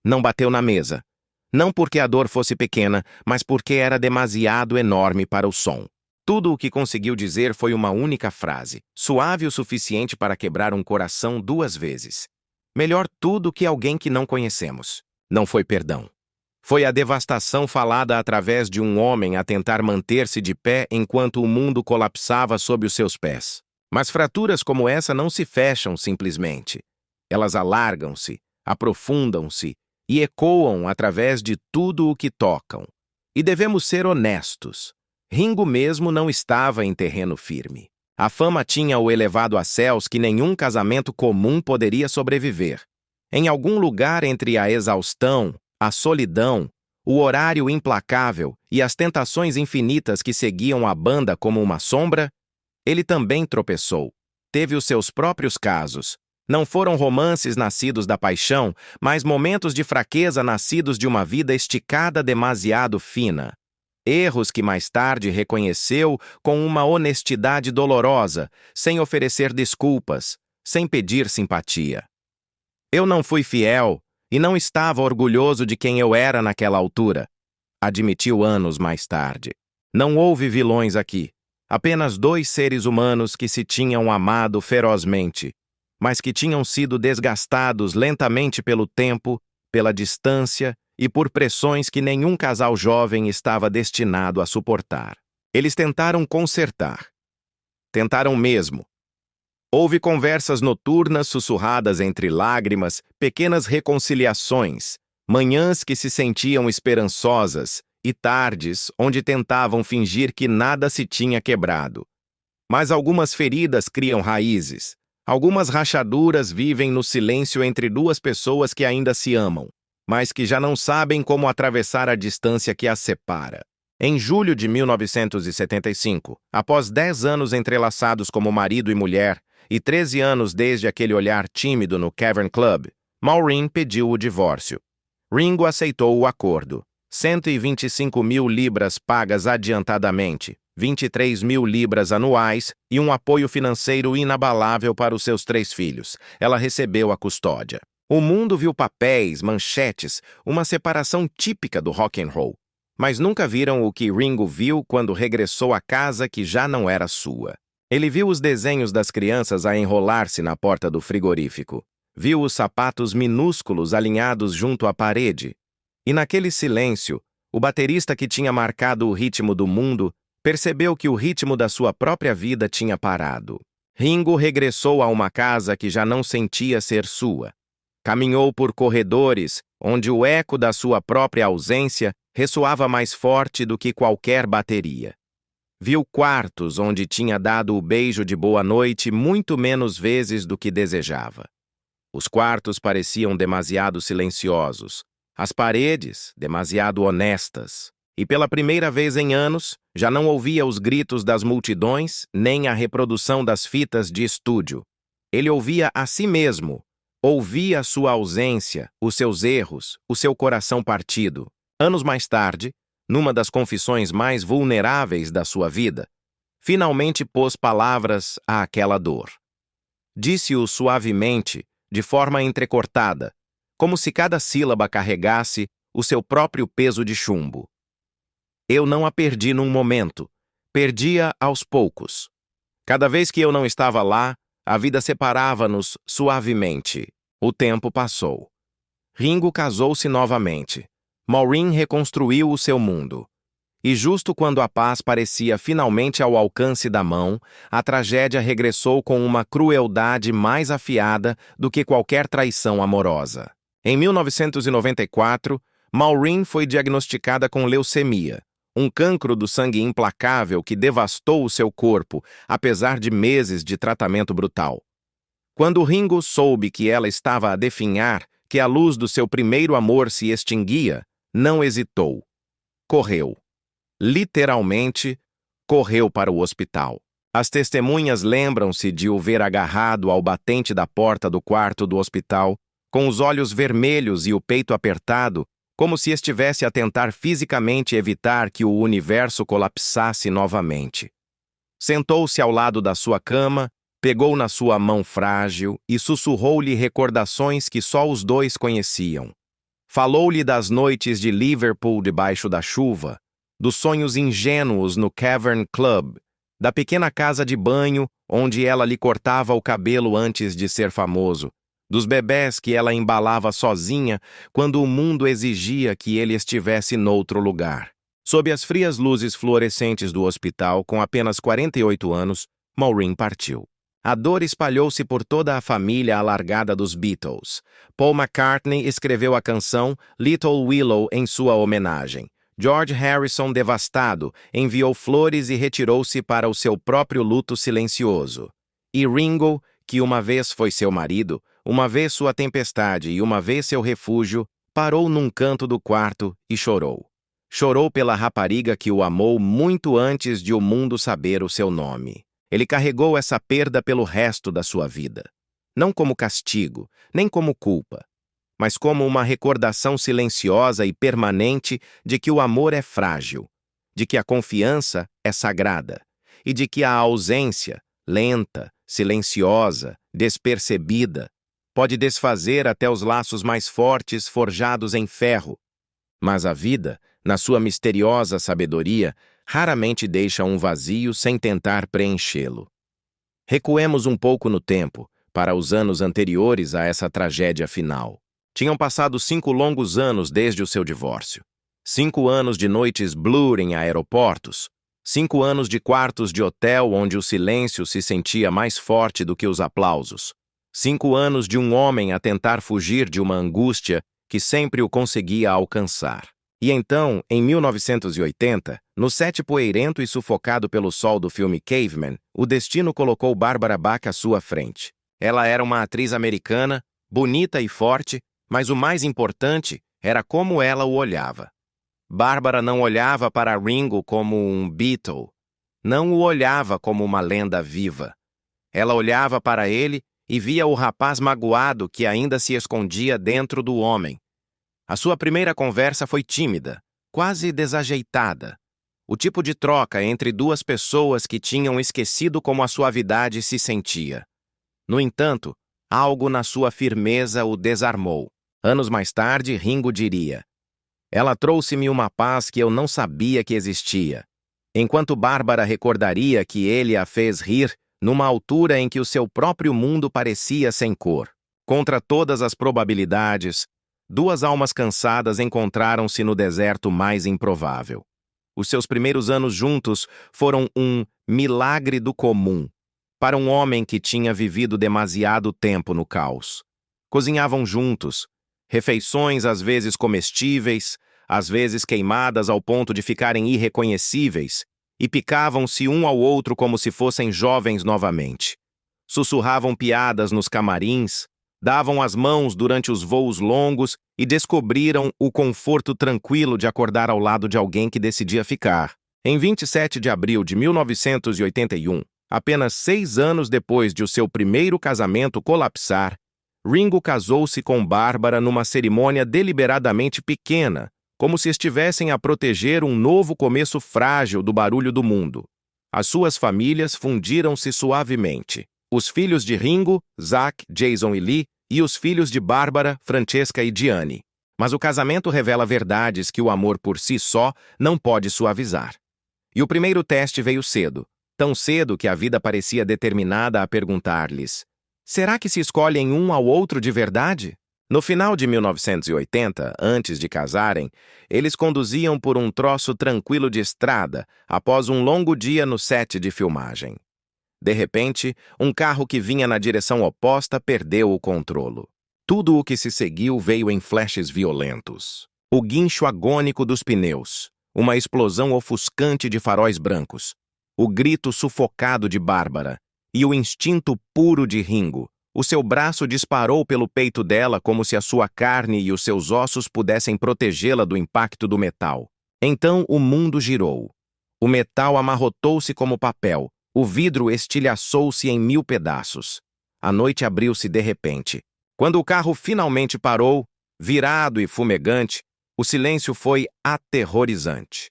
Não bateu na mesa. Não porque a dor fosse pequena, mas porque era demasiado enorme para o som. Tudo o que conseguiu dizer foi uma única frase, suave o suficiente para quebrar um coração 2 vezes. Melhor tudo que alguém que não conhecemos. Não foi perdão. Foi a devastação falada através de um homem a tentar manter-se de pé enquanto o mundo colapsava sob os seus pés. Mas fraturas como essa não se fecham simplesmente. Elas alargam-se, aprofundam-se e ecoam através de tudo o que tocam. E devemos ser honestos. Ringo mesmo não estava em terreno firme. A fama tinha-o elevado a céus que nenhum casamento comum poderia sobreviver. Em algum lugar entre a exaustão, a solidão, o horário implacável e as tentações infinitas que seguiam a banda como uma sombra, ele também tropeçou. Teve os seus próprios casos. Não foram romances nascidos da paixão, mas momentos de fraqueza nascidos de uma vida esticada demasiado fina. Erros que mais tarde reconheceu com uma honestidade dolorosa, sem oferecer desculpas, sem pedir simpatia. Eu não fui fiel e não estava orgulhoso de quem eu era naquela altura, admitiu anos mais tarde. Não houve vilões aqui, apenas dois seres humanos que se tinham amado ferozmente, mas que tinham sido desgastados lentamente pelo tempo, pela distância e por pressões que nenhum casal jovem estava destinado a suportar. Eles tentaram consertar. Tentaram mesmo. Houve conversas noturnas sussurradas entre lágrimas, pequenas reconciliações, manhãs que se sentiam esperançosas e tardes onde tentavam fingir que nada se tinha quebrado. Mas algumas feridas criam raízes. Algumas rachaduras vivem no silêncio entre duas pessoas que ainda se amam, mas que já não sabem como atravessar a distância que as separa. Em julho de 1975, após 10 anos entrelaçados como marido e mulher, e 13 anos desde aquele olhar tímido no Cavern Club, Maureen pediu o divórcio. Ringo aceitou o acordo. 125 mil libras pagas adiantadamente, 23 mil libras anuais e um apoio financeiro inabalável para os seus 3 filhos. Ela recebeu a custódia. O mundo viu papéis, manchetes, uma separação típica do rock and roll. Mas nunca viram o que Ringo viu quando regressou à casa que já não era sua. Ele viu os desenhos das crianças a enrolar-se na porta do frigorífico. Viu os sapatos minúsculos alinhados junto à parede. E naquele silêncio, o baterista que tinha marcado o ritmo do mundo percebeu que o ritmo da sua própria vida tinha parado. Ringo regressou a uma casa que já não sentia ser sua. Caminhou por corredores onde o eco da sua própria ausência ressoava mais forte do que qualquer bateria. Viu quartos onde tinha dado o beijo de boa noite muito menos vezes do que desejava. Os quartos pareciam demasiado silenciosos, as paredes demasiado honestas, e pela primeira vez em anos já não ouvia os gritos das multidões nem a reprodução das fitas de estúdio. Ele ouvia a si mesmo, ouvia a sua ausência, os seus erros, o seu coração partido. Anos mais tarde, numa das confissões mais vulneráveis da sua vida, finalmente pôs palavras àquela dor. Disse-o suavemente, de forma entrecortada, como se cada sílaba carregasse o seu próprio peso de chumbo. Eu não a perdi num momento, perdi-a aos poucos. Cada vez que eu não estava lá, a vida separava-nos suavemente. O tempo passou. Ringo casou-se novamente. Maureen reconstruiu o seu mundo. E justo quando a paz parecia finalmente ao alcance da mão, a tragédia regressou com uma crueldade mais afiada do que qualquer traição amorosa. Em 1994, Maureen foi diagnosticada com leucemia, um cancro do sangue implacável que devastou o seu corpo, apesar de meses de tratamento brutal. Quando Ringo soube que ela estava a definhar, que a luz do seu primeiro amor se extinguia, não hesitou. Correu. Literalmente, correu para o hospital. As testemunhas lembram-se de o ver agarrado ao batente da porta do quarto do hospital, com os olhos vermelhos e o peito apertado, como se estivesse a tentar fisicamente evitar que o universo colapsasse novamente. Sentou-se ao lado da sua cama, pegou na sua mão frágil e sussurrou-lhe recordações que só os dois conheciam. Falou-lhe das noites de Liverpool debaixo da chuva, dos sonhos ingênuos no Cavern Club, da pequena casa de banho onde ela lhe cortava o cabelo antes de ser famoso, dos bebés que ela embalava sozinha quando o mundo exigia que ele estivesse noutro lugar. Sob as frias luzes fluorescentes do hospital, com apenas 48 anos, Maureen partiu. A dor espalhou-se por toda a família alargada dos Beatles. Paul McCartney escreveu a canção Little Willow em sua homenagem. George Harrison, devastado, enviou flores e retirou-se para o seu próprio luto silencioso. E Ringo, que uma vez foi seu marido, uma vez sua tempestade e uma vez seu refúgio, parou num canto do quarto e chorou. Chorou pela rapariga que o amou muito antes de o mundo saber o seu nome. Ele carregou essa perda pelo resto da sua vida. Não como castigo, nem como culpa, mas como uma recordação silenciosa e permanente de que o amor é frágil, de que a confiança é sagrada e de que a ausência, lenta, silenciosa, despercebida, pode desfazer até os laços mais fortes forjados em ferro. Mas a vida, na sua misteriosa sabedoria, raramente deixa um vazio sem tentar preenchê-lo. Recuemos um pouco no tempo, para os anos anteriores a essa tragédia final. Tinham passado 5 longos anos desde o seu divórcio. 5 anos de noites blur em aeroportos. 5 anos de quartos de hotel onde o silêncio se sentia mais forte do que os aplausos. 5 anos de um homem a tentar fugir de uma angústia que sempre o conseguia alcançar. E então, em 1980, no set poeirento e sufocado pelo sol do filme Caveman, o destino colocou Barbara Bach à sua frente. Ela era uma atriz americana, bonita e forte, mas o mais importante era como ela o olhava. Bárbara não olhava para Ringo como um Beatle. Não o olhava como uma lenda viva. Ela olhava para ele e via o rapaz magoado que ainda se escondia dentro do homem. A sua primeira conversa foi tímida, quase desajeitada. O tipo de troca entre duas pessoas que tinham esquecido como a suavidade se sentia. No entanto, algo na sua firmeza o desarmou. Anos mais tarde, Ringo diria: "Ela trouxe-me uma paz que eu não sabia que existia." Enquanto Bárbara recordaria que ele a fez rir numa altura em que o seu próprio mundo parecia sem cor. Contra todas as probabilidades, duas almas cansadas encontraram-se no deserto mais improvável. Os seus primeiros anos juntos foram um milagre do comum para um homem que tinha vivido demasiado tempo no caos. Cozinhavam juntos, refeições às vezes comestíveis, às vezes queimadas ao ponto de ficarem irreconhecíveis, e picavam-se um ao outro como se fossem jovens novamente. Sussurravam piadas nos camarins, davam as mãos durante os voos longos e descobriram o conforto tranquilo de acordar ao lado de alguém que decidia ficar. Em 27 de abril de 1981, apenas 6 anos depois de o seu primeiro casamento colapsar, Ringo casou-se com Bárbara numa cerimônia deliberadamente pequena, como se estivessem a proteger um novo começo frágil do barulho do mundo. As suas famílias fundiram-se suavemente. Os filhos de Ringo, Zac, Jason e Lee, e os filhos de Bárbara, Francesca e Diane. Mas o casamento revela verdades que o amor por si só não pode suavizar. E o primeiro teste veio cedo, tão cedo que a vida parecia determinada a perguntar-lhes: será que se escolhem um ao outro de verdade? No final de 1980, antes de casarem, eles conduziam por um troço tranquilo de estrada após um longo dia no set de filmagem. De repente, um carro que vinha na direção oposta perdeu o controlo. Tudo o que se seguiu veio em flashes violentos. O guincho agônico dos pneus, uma explosão ofuscante de faróis brancos, o grito sufocado de Bárbara e o instinto puro de Ringo. O seu braço disparou pelo peito dela como se a sua carne e os seus ossos pudessem protegê-la do impacto do metal. Então o mundo girou. O metal amarrotou-se como papel. O vidro estilhaçou-se em 1000 pedaços. A noite abriu-se de repente. Quando o carro finalmente parou, virado e fumegante, o silêncio foi aterrorizante.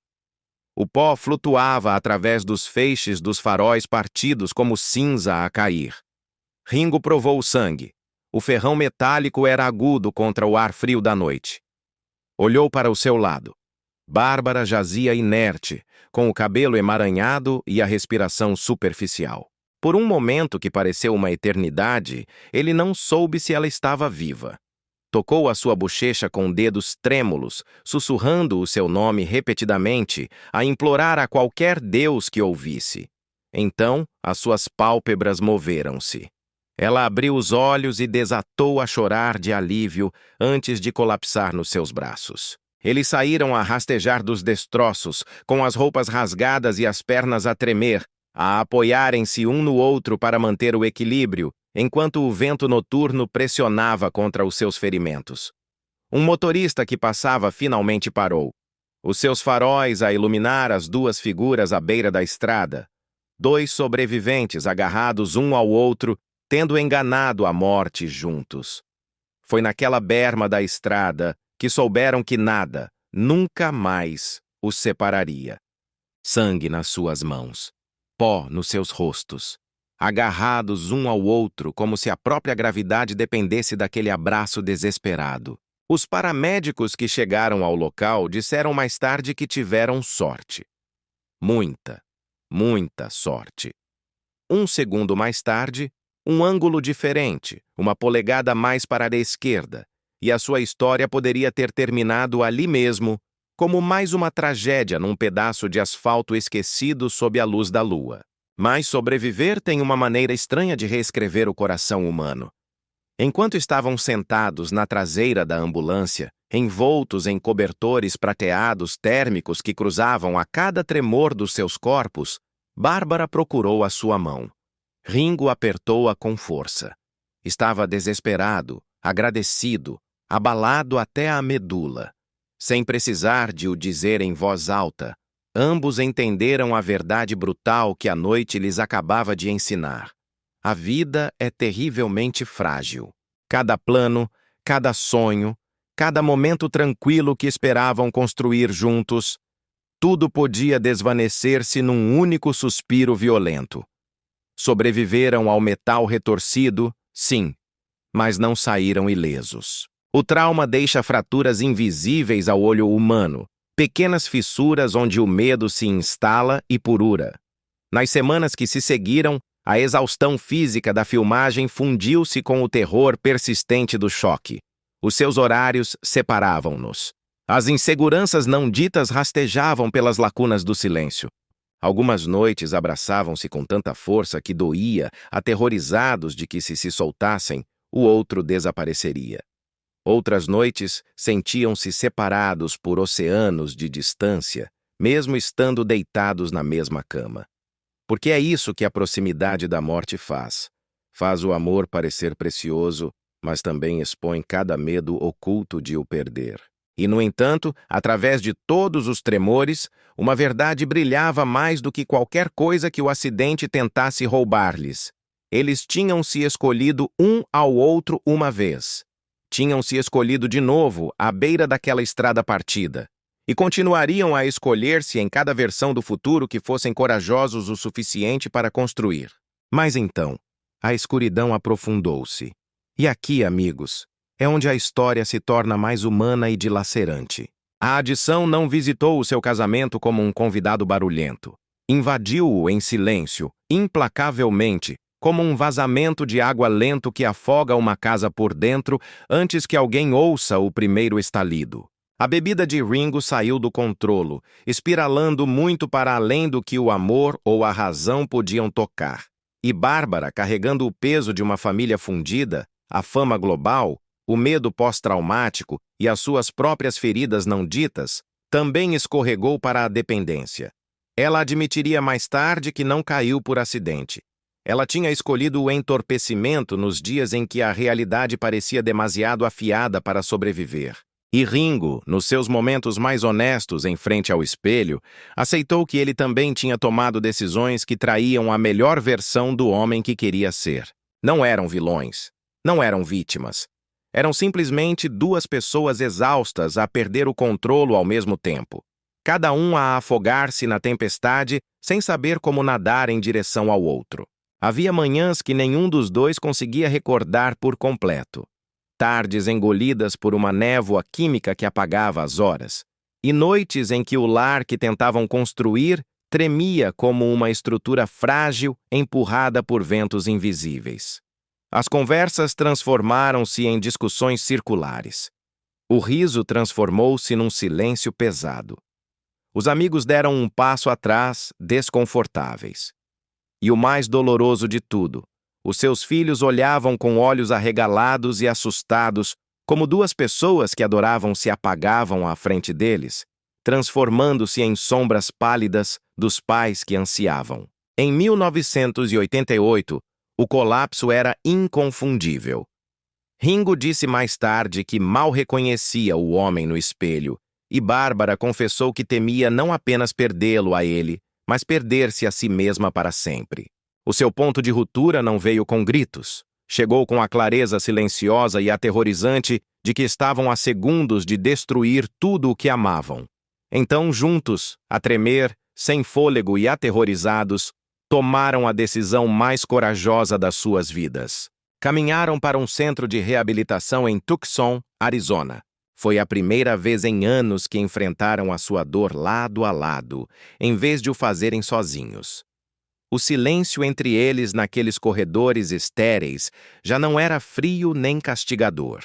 O pó flutuava através dos feixes dos faróis partidos como cinza a cair. Ringo provou o sangue. O ferrão metálico era agudo contra o ar frio da noite. Olhou para o seu lado. Bárbara jazia inerte, com o cabelo emaranhado e a respiração superficial. Por um momento que pareceu uma eternidade, ele não soube se ela estava viva. Tocou a sua bochecha com dedos trêmulos, sussurrando o seu nome repetidamente, a implorar a qualquer Deus que ouvisse. Então, as suas pálpebras moveram-se. Ela abriu os olhos e desatou a chorar de alívio antes de colapsar nos seus braços. Eles saíram a rastejar dos destroços, com as roupas rasgadas e as pernas a tremer, a apoiarem-se um no outro para manter o equilíbrio, enquanto o vento noturno pressionava contra os seus ferimentos. Um motorista que passava finalmente parou. Os seus faróis a iluminar as duas figuras à beira da estrada. Dois sobreviventes agarrados um ao outro, tendo enganado a morte juntos. Foi naquela berma da estrada que souberam que nada, nunca mais, os separaria. Sangue nas suas mãos, pó nos seus rostos, agarrados um ao outro como se a própria gravidade dependesse daquele abraço desesperado. Os paramédicos que chegaram ao local disseram mais tarde que tiveram sorte. Muita, muita sorte. Um segundo mais tarde, um ângulo diferente, uma polegada mais para a esquerda, e a sua história poderia ter terminado ali mesmo, como mais uma tragédia num pedaço de asfalto esquecido sob a luz da lua. Mas sobreviver tem uma maneira estranha de reescrever o coração humano. Enquanto estavam sentados na traseira da ambulância, envoltos em cobertores prateados térmicos que cruzavam a cada tremor dos seus corpos, Bárbara procurou a sua mão. Ringo apertou-a com força. Estava desesperado, agradecido, abalado até a medula. Sem precisar de o dizer em voz alta, ambos entenderam a verdade brutal que a noite lhes acabava de ensinar. A vida é terrivelmente frágil. Cada plano, cada sonho, cada momento tranquilo que esperavam construir juntos, tudo podia desvanecer-se num único suspiro violento. Sobreviveram ao metal retorcido, sim, mas não saíram ilesos. O trauma deixa fraturas invisíveis ao olho humano, pequenas fissuras onde o medo se instala e purura. Nas semanas que se seguiram, a exaustão física da filmagem fundiu-se com o terror persistente do choque. Os seus horários separavam-nos. As inseguranças não ditas rastejavam pelas lacunas do silêncio. Algumas noites abraçavam-se com tanta força que doía, aterrorizados de que se soltassem, o outro desapareceria. Outras noites sentiam-se separados por oceanos de distância, mesmo estando deitados na mesma cama. Porque é isso que a proximidade da morte faz. Faz o amor parecer precioso, mas também expõe cada medo oculto de o perder. E, no entanto, através de todos os tremores, uma verdade brilhava mais do que qualquer coisa que o acidente tentasse roubar-lhes. Eles tinham se escolhido um ao outro uma vez. Tinham se escolhido de novo à beira daquela estrada partida. E continuariam a escolher-se em cada versão do futuro que fossem corajosos o suficiente para construir. Mas então, a escuridão aprofundou-se. E aqui, amigos, é onde a história se torna mais humana e dilacerante. A adição não visitou o seu casamento como um convidado barulhento. Invadiu-o em silêncio, implacavelmente, como um vazamento de água lento que afoga uma casa por dentro antes que alguém ouça o primeiro estalido. A bebida de Ringo saiu do controlo, espiralando muito para além do que o amor ou a razão podiam tocar. E Bárbara, carregando o peso de uma família fundida, a fama global, o medo pós-traumático e as suas próprias feridas não ditas, também escorregou para a dependência. Ela admitiria mais tarde que não caiu por acidente. Ela tinha escolhido o entorpecimento nos dias em que a realidade parecia demasiado afiada para sobreviver. E Ringo, nos seus momentos mais honestos em frente ao espelho, aceitou que ele também tinha tomado decisões que traíam a melhor versão do homem que queria ser. Não eram vilões, não eram vítimas. Eram simplesmente duas pessoas exaustas a perder o controlo ao mesmo tempo. Cada um a afogar-se na tempestade sem saber como nadar em direção ao outro. Havia manhãs que nenhum dos dois conseguia recordar por completo. Tardes engolidas por uma névoa química que apagava as horas, e noites em que o lar que tentavam construir tremia como uma estrutura frágil empurrada por ventos invisíveis. As conversas transformaram-se em discussões circulares. O riso transformou-se num silêncio pesado. Os amigos deram um passo atrás, desconfortáveis. E o mais doloroso de tudo, os seus filhos olhavam com olhos arregalados e assustados, como duas pessoas que adoravam se apagavam à frente deles, transformando-se em sombras pálidas dos pais que ansiavam. Em 1988, o colapso era inconfundível. Ringo disse mais tarde que mal reconhecia o homem no espelho, e Bárbara confessou que temia não apenas perdê-lo a ele, mas perder-se a si mesma para sempre. O seu ponto de ruptura não veio com gritos. Chegou com a clareza silenciosa e aterrorizante de que estavam a segundos de destruir tudo o que amavam. Então, juntos, a tremer, sem fôlego e aterrorizados, tomaram a decisão mais corajosa das suas vidas. Caminharam para um centro de reabilitação em Tucson, Arizona. Foi a primeira vez em anos que enfrentaram a sua dor lado a lado, em vez de o fazerem sozinhos. O silêncio entre eles naqueles corredores estéreis já não era frio nem castigador.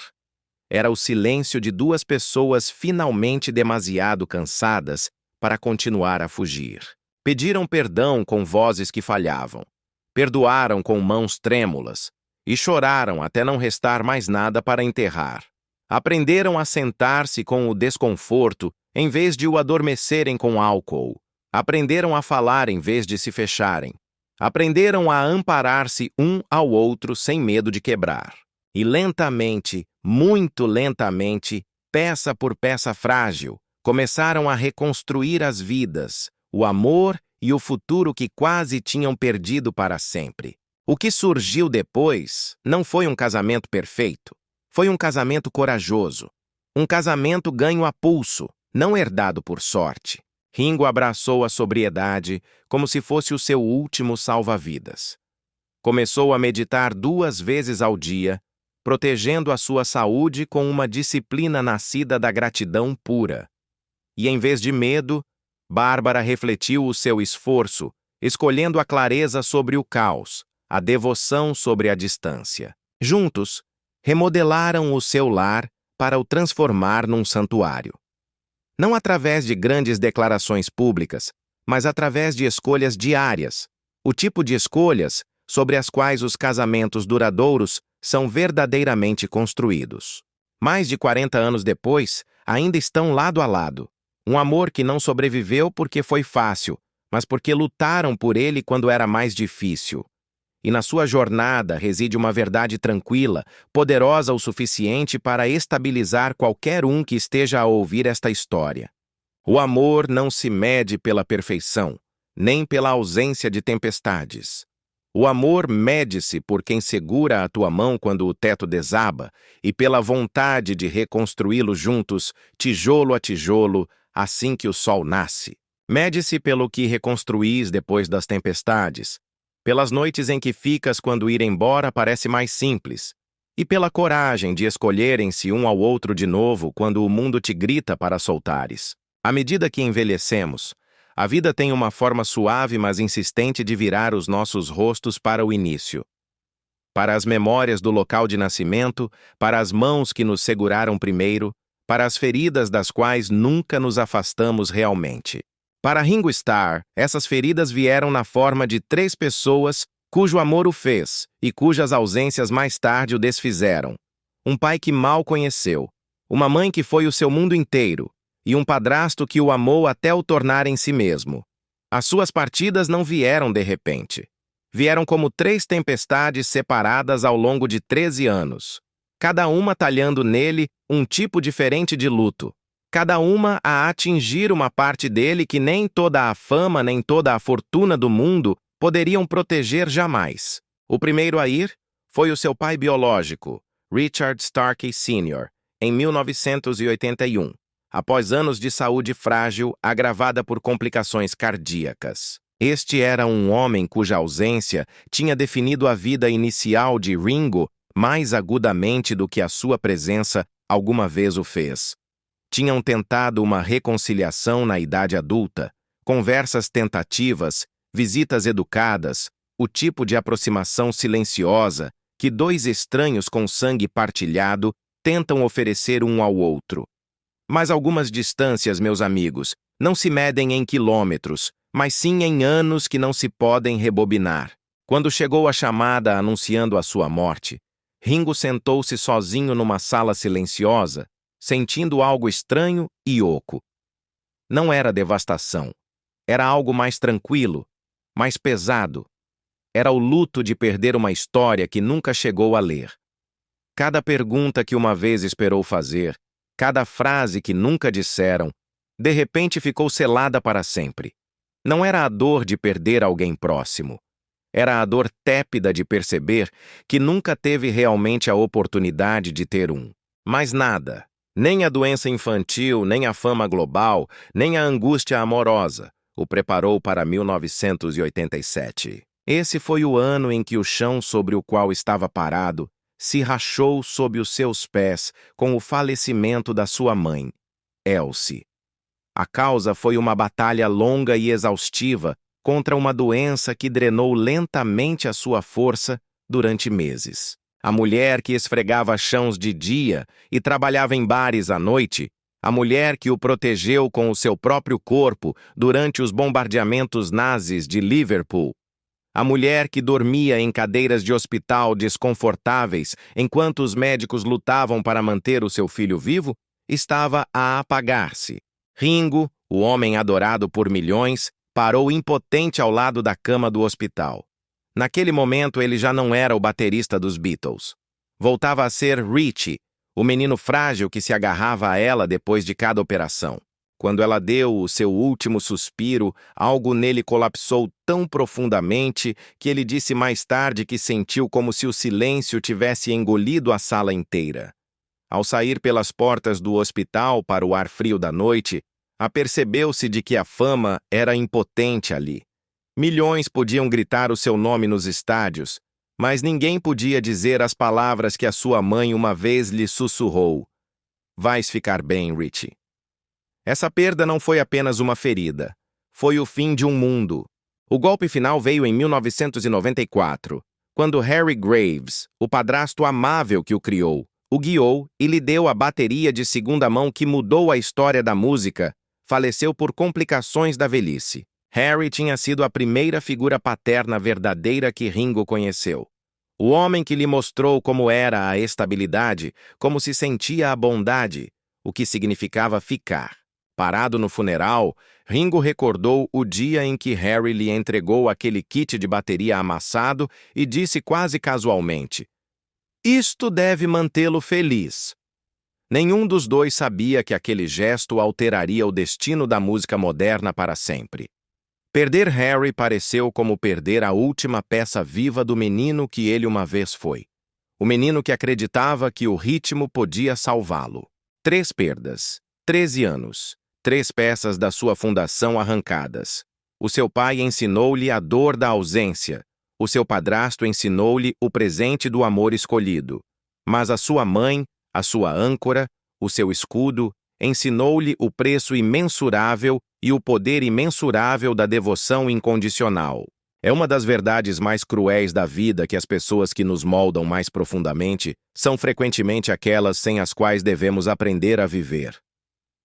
Era o silêncio de duas pessoas finalmente demasiado cansadas para continuar a fugir. Pediram perdão com vozes que falhavam. Perdoaram com mãos trêmulas. E choraram até não restar mais nada para enterrar. Aprenderam a sentar-se com o desconforto em vez de o adormecerem com álcool. Aprenderam a falar em vez de se fecharem. Aprenderam a amparar-se um ao outro sem medo de quebrar. E lentamente, muito lentamente, peça por peça frágil, começaram a reconstruir as vidas, o amor e o futuro que quase tinham perdido para sempre. O que surgiu depois não foi um casamento perfeito. Foi um casamento corajoso. Um casamento ganho a pulso, não herdado por sorte. Ringo abraçou a sobriedade como se fosse o seu último salva-vidas. Começou a meditar 2 vezes ao dia, protegendo a sua saúde com uma disciplina nascida da gratidão pura. E em vez de medo, Bárbara refletiu o seu esforço, escolhendo a clareza sobre o caos, a devoção sobre a distância. Juntos, remodelaram o seu lar para o transformar num santuário. Não através de grandes declarações públicas, mas através de escolhas diárias, o tipo de escolhas sobre as quais os casamentos duradouros são verdadeiramente construídos. Mais de 40 anos depois, ainda estão lado a lado. Um amor que não sobreviveu porque foi fácil, mas porque lutaram por ele quando era mais difícil. E na sua jornada reside uma verdade tranquila, poderosa o suficiente para estabilizar qualquer um que esteja a ouvir esta história. O amor não se mede pela perfeição, nem pela ausência de tempestades. O amor mede-se por quem segura a tua mão quando o teto desaba e pela vontade de reconstruí-lo juntos, tijolo a tijolo, assim que o sol nasce. Mede-se pelo que reconstruís depois das tempestades, pelas noites em que ficas quando ir embora parece mais simples, e pela coragem de escolherem-se um ao outro de novo quando o mundo te grita para soltares. À medida que envelhecemos, a vida tem uma forma suave mas insistente de virar os nossos rostos para o início. Para as memórias do local de nascimento, para as mãos que nos seguraram primeiro, para as feridas das quais nunca nos afastamos realmente. Para Ringo Starr, essas feridas vieram na forma de 3 pessoas cujo amor o fez e cujas ausências mais tarde o desfizeram. Um pai que mal conheceu, uma mãe que foi o seu mundo inteiro e um padrasto que o amou até o tornar em si mesmo. As suas partidas não vieram de repente. Vieram como 3 tempestades separadas ao longo de 13 anos, cada uma talhando nele um tipo diferente de luto. Cada uma a atingir uma parte dele que nem toda a fama nem toda a fortuna do mundo poderiam proteger jamais. O primeiro a ir foi o seu pai biológico, Richard Starkey Sr., em 1981, após anos de saúde frágil agravada por complicações cardíacas. Este era um homem cuja ausência tinha definido a vida inicial de Ringo mais agudamente do que a sua presença alguma vez o fez. Tinham tentado uma reconciliação na idade adulta, conversas tentativas, visitas educadas, o tipo de aproximação silenciosa que 2 estranhos com sangue partilhado tentam oferecer um ao outro. Mas algumas distâncias, meus amigos, não se medem em quilômetros, mas sim em anos que não se podem rebobinar. Quando chegou a chamada anunciando a sua morte, Ringo sentou-se sozinho numa sala silenciosa, sentindo algo estranho e oco. Não era devastação. Era algo mais tranquilo, mais pesado. Era o luto de perder uma história que nunca chegou a ler. Cada pergunta que uma vez esperou fazer, cada frase que nunca disseram, de repente ficou selada para sempre. Não era a dor de perder alguém próximo. Era a dor tépida de perceber que nunca teve realmente a oportunidade de ter um. Mas nada, nem a doença infantil, nem a fama global, nem a angústia amorosa, o preparou para 1987. Esse foi o ano em que o chão sobre o qual estava parado se rachou sob os seus pés com o falecimento da sua mãe, Elsie. A causa foi uma batalha longa e exaustiva contra uma doença que drenou lentamente a sua força durante meses. A mulher que esfregava chãos de dia e trabalhava em bares à noite, a mulher que o protegeu com o seu próprio corpo durante os bombardeamentos nazis de Liverpool, a mulher que dormia em cadeiras de hospital desconfortáveis enquanto os médicos lutavam para manter o seu filho vivo, estava a apagar-se. Ringo, o homem adorado por milhões, parou impotente ao lado da cama do hospital. Naquele momento ele já não era o baterista dos Beatles. Voltava a ser Richie, o menino frágil que se agarrava a ela depois de cada operação. Quando ela deu o seu último suspiro, algo nele colapsou tão profundamente que ele disse mais tarde que sentiu como se o silêncio tivesse engolido a sala inteira. Ao sair pelas portas do hospital para o ar frio da noite, apercebeu-se de que a fama era impotente ali. Milhões podiam gritar o seu nome nos estádios, mas ninguém podia dizer as palavras que a sua mãe uma vez lhe sussurrou. Vais ficar bem, Richie. Essa perda não foi apenas uma ferida. Foi o fim de um mundo. O golpe final veio em 1994, quando Harry Graves, o padrasto amável que o criou, o guiou e lhe deu a bateria de segunda mão que mudou a história da música, faleceu por complicações da velhice. Harry tinha sido a primeira figura paterna verdadeira que Ringo conheceu. O homem que lhe mostrou como era a estabilidade, como se sentia a bondade, o que significava ficar. Parado no funeral, Ringo recordou o dia em que Harry lhe entregou aquele kit de bateria amassado e disse quase casualmente: "Isto deve mantê-lo feliz." Nenhum dos dois sabia que aquele gesto alteraria o destino da música moderna para sempre. Perder Harry pareceu como perder a última peça viva do menino que ele uma vez foi. O menino que acreditava que o ritmo podia salvá-lo. 3 perdas, 13 anos. 3 peças da sua fundação arrancadas. O seu pai ensinou-lhe a dor da ausência. O seu padrasto ensinou-lhe o presente do amor escolhido. Mas a sua mãe, a sua âncora, o seu escudo, ensinou-lhe o preço imensurável e o poder imensurável da devoção incondicional. É uma das verdades mais cruéis da vida que as pessoas que nos moldam mais profundamente são frequentemente aquelas sem as quais devemos aprender a viver.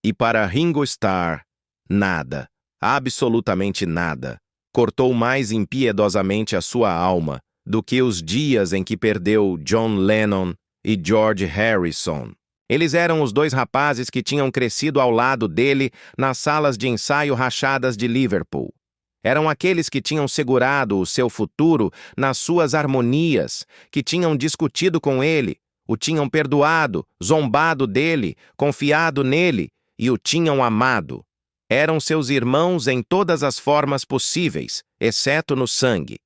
E para Ringo Starr, nada, absolutamente nada, cortou mais impiedosamente a sua alma do que os dias em que perdeu John Lennon e George Harrison. Eles eram os 2 rapazes que tinham crescido ao lado dele nas salas de ensaio rachadas de Liverpool. Eram aqueles que tinham segurado o seu futuro nas suas harmonias, que tinham discutido com ele, o tinham perdoado, zombado dele, confiado nele, e o tinham amado. Eram seus irmãos em todas as formas possíveis, exceto no sangue.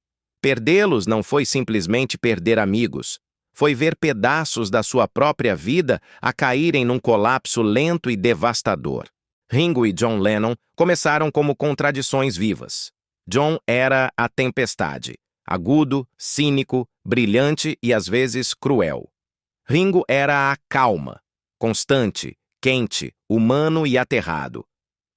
Perdê-los não foi simplesmente perder amigos. Foi ver pedaços da sua própria vida a caírem num colapso lento e devastador. Ringo e John Lennon começaram como contradições vivas. John era a tempestade, agudo, cínico, brilhante e às vezes cruel. Ringo era a calma, constante, quente, humano e aterrado.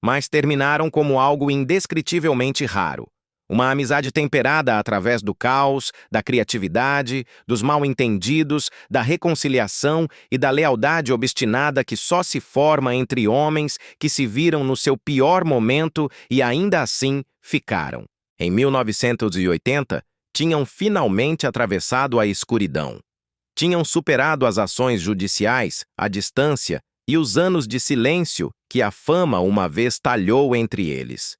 Mas terminaram como algo indescritivelmente raro. Uma amizade temperada através do caos, da criatividade, dos mal-entendidos, da reconciliação e da lealdade obstinada que só se forma entre homens que se viram no seu pior momento e ainda assim ficaram. Em 1980, tinham finalmente atravessado a escuridão. Tinham superado as ações judiciais, a distância e os anos de silêncio que a fama uma vez talhou entre eles.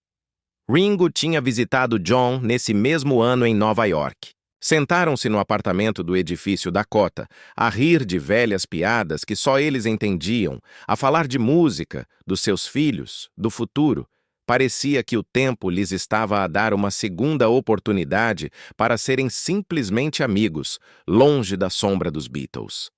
Ringo tinha visitado John nesse mesmo ano em Nova York. Sentaram-se no apartamento do edifício Dakota, a rir de velhas piadas que só eles entendiam, a falar de música, dos seus filhos, do futuro. Parecia que o tempo lhes estava a dar uma segunda oportunidade para serem simplesmente amigos, longe da sombra dos Beatles.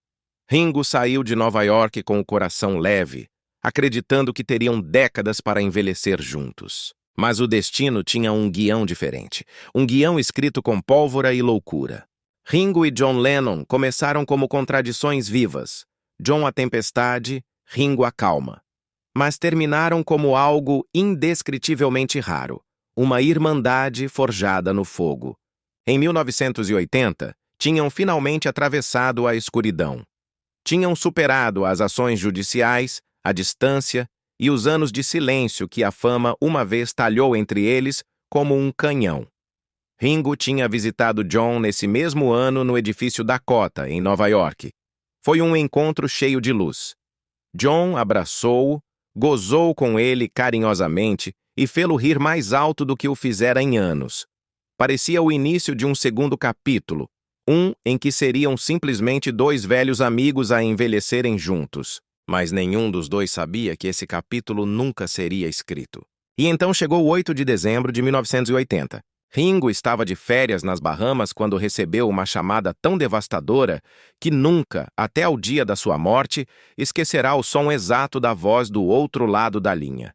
Ringo saiu de Nova York com o coração leve, acreditando que teriam décadas para envelhecer juntos. Mas o destino tinha um guião diferente, um guião escrito com pólvora e loucura. Ringo e John Lennon começaram como contradições vivas. John a tempestade, Ringo a calma. Mas terminaram como algo indescritivelmente raro, uma irmandade forjada no fogo. Em 1980, tinham finalmente atravessado a escuridão. Tinham superado as ações judiciais, a distância e os anos de silêncio que a fama uma vez talhou entre eles como um canhão. Ringo tinha visitado John nesse mesmo ano no edifício Dakota, em Nova York. Foi um encontro cheio de luz. John abraçou-o, gozou com ele carinhosamente e fê-lo rir mais alto do que o fizera em anos. Parecia o início de um segundo capítulo, um em que seriam simplesmente dois velhos amigos a envelhecerem juntos. Mas nenhum dos dois sabia que esse capítulo nunca seria escrito. E então chegou o 8 de dezembro de 1980. Ringo estava de férias nas Bahamas quando recebeu uma chamada tão devastadora que nunca, até ao dia da sua morte, esquecerá o som exato da voz do outro lado da linha.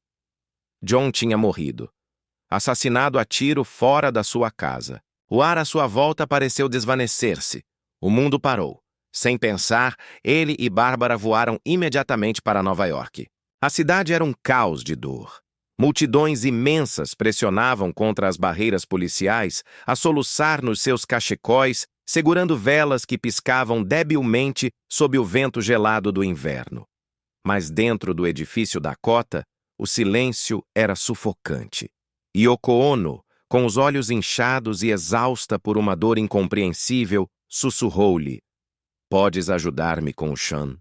John tinha morrido, assassinado a tiro fora da sua casa. O ar à sua volta pareceu desvanecer-se. O mundo parou. Sem pensar, ele e Bárbara voaram imediatamente para Nova York. A cidade era um caos de dor. Multidões imensas pressionavam contra as barreiras policiais, a soluçar nos seus cachecóis, segurando velas que piscavam debilmente sob o vento gelado do inverno. Mas dentro do edifício Dakota, o silêncio era sufocante. Yoko Ono, com os olhos inchados e exausta por uma dor incompreensível, sussurrou-lhe: "Podes ajudar-me com o Sean?"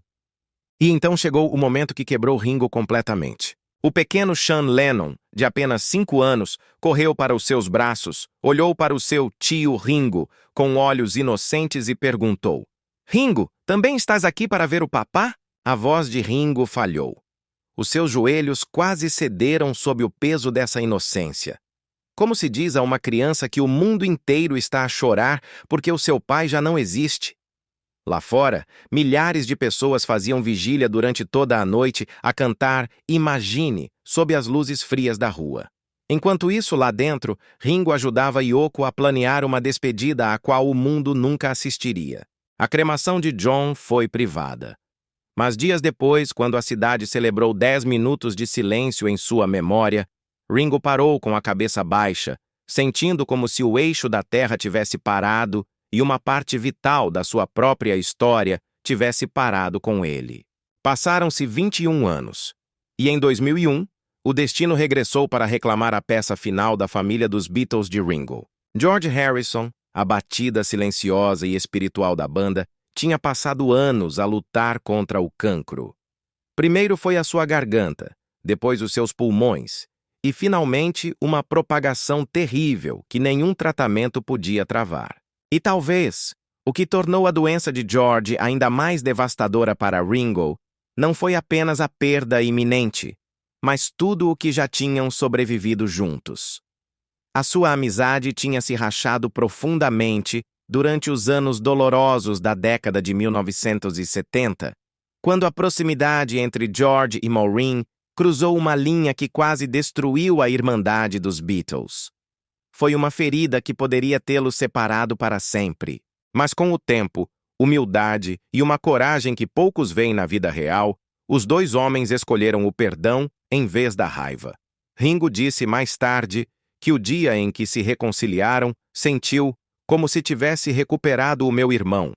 E então chegou o momento que quebrou Ringo completamente. O pequeno Sean Lennon, de apenas 5 anos, correu para os seus braços, olhou para o seu tio Ringo, com olhos inocentes e perguntou: "Ringo, também estás aqui para ver o papá?" A voz de Ringo falhou. Os seus joelhos quase cederam sob o peso dessa inocência. Como se diz a uma criança que o mundo inteiro está a chorar porque o seu pai já não existe? Lá fora, milhares de pessoas faziam vigília durante toda a noite a cantar Imagine sob as luzes frias da rua. Enquanto isso, lá dentro, Ringo ajudava Yoko a planear uma despedida à qual o mundo nunca assistiria. A cremação de John foi privada. Mas dias depois, quando a cidade celebrou 10 minutos de silêncio em sua memória, Ringo parou com a cabeça baixa, sentindo como se o eixo da Terra tivesse parado e uma parte vital da sua própria história tivesse parado com ele. Passaram-se 21 anos, e em 2001, o destino regressou para reclamar a peça final da família dos Beatles de Ringo. George Harrison, a batida silenciosa e espiritual da banda, tinha passado anos a lutar contra o cancro. Primeiro foi a sua garganta, depois os seus pulmões, e finalmente uma propagação terrível que nenhum tratamento podia travar. E talvez, o que tornou a doença de George ainda mais devastadora para Ringo não foi apenas a perda iminente, mas tudo o que já tinham sobrevivido juntos. A sua amizade tinha se rachado profundamente durante os anos dolorosos da década de 1970, quando a proximidade entre George e Maureen cruzou uma linha que quase destruiu a irmandade dos Beatles. Foi uma ferida que poderia tê-los separado para sempre. Mas com o tempo, humildade e uma coragem que poucos veem na vida real, os dois homens escolheram o perdão em vez da raiva. Ringo disse mais tarde que o dia em que se reconciliaram sentiu como se tivesse recuperado o meu irmão.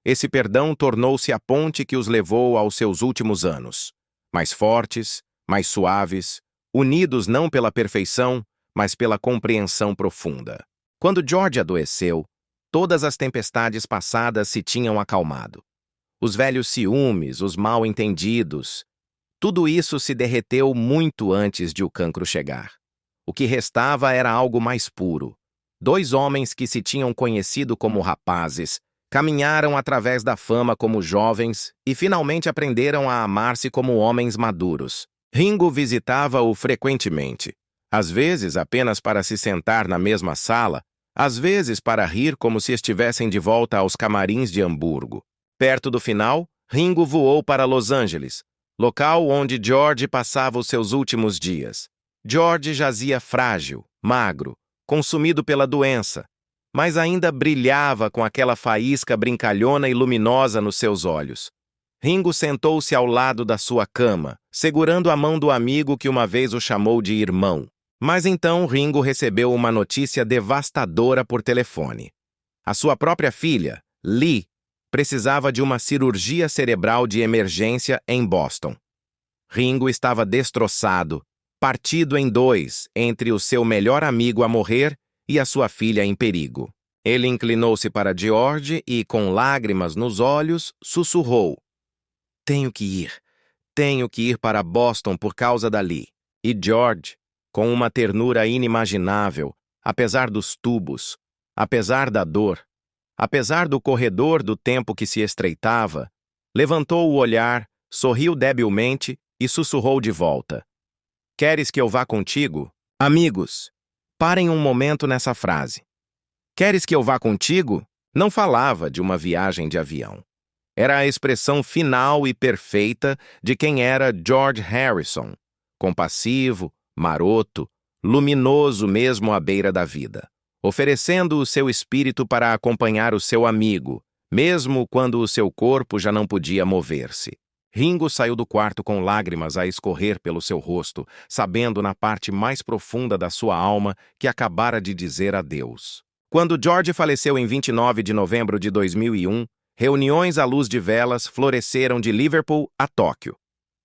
Esse perdão tornou-se a ponte que os levou aos seus últimos anos. Mais fortes, mais suaves, unidos não pela perfeição, mas pela compreensão profunda. Quando George adoeceu, todas as tempestades passadas se tinham acalmado. Os velhos ciúmes, os mal-entendidos, tudo isso se derreteu muito antes de o cancro chegar. O que restava era algo mais puro. Dois homens que se tinham conhecido como rapazes caminharam através da fama como jovens e finalmente aprenderam a amar-se como homens maduros. Ringo visitava-o frequentemente, às vezes apenas para se sentar na mesma sala, às vezes para rir como se estivessem de volta aos camarins de Hamburgo. Perto do final, Ringo voou para Los Angeles, local onde George passava os seus últimos dias. George jazia frágil, magro, consumido pela doença, mas ainda brilhava com aquela faísca brincalhona e luminosa nos seus olhos. Ringo sentou-se ao lado da sua cama, segurando a mão do amigo que uma vez o chamou de irmão. Mas então Ringo recebeu uma notícia devastadora por telefone. A sua própria filha, Lee, precisava de uma cirurgia cerebral de emergência em Boston. Ringo estava destroçado, partido em dois entre o seu melhor amigo a morrer e a sua filha em perigo. Ele inclinou-se para George e, com lágrimas nos olhos, sussurrou: Tenho que ir para Boston por causa da Lee. E George, com uma ternura inimaginável, apesar dos tubos, apesar da dor, apesar do corredor do tempo que se estreitava, levantou o olhar, sorriu debilmente e sussurrou de volta: Queres que eu vá contigo? Amigos, parem um momento nessa frase. Queres que eu vá contigo? Não falava de uma viagem de avião. Era a expressão final e perfeita de quem era George Harrison, compassivo, maroto, luminoso mesmo à beira da vida, oferecendo o seu espírito para acompanhar o seu amigo, mesmo quando o seu corpo já não podia mover-se. Ringo saiu do quarto com lágrimas a escorrer pelo seu rosto, sabendo na parte mais profunda da sua alma que acabara de dizer adeus. Quando George faleceu em 29 de novembro de 2001, reuniões à luz de velas floresceram de Liverpool a Tóquio.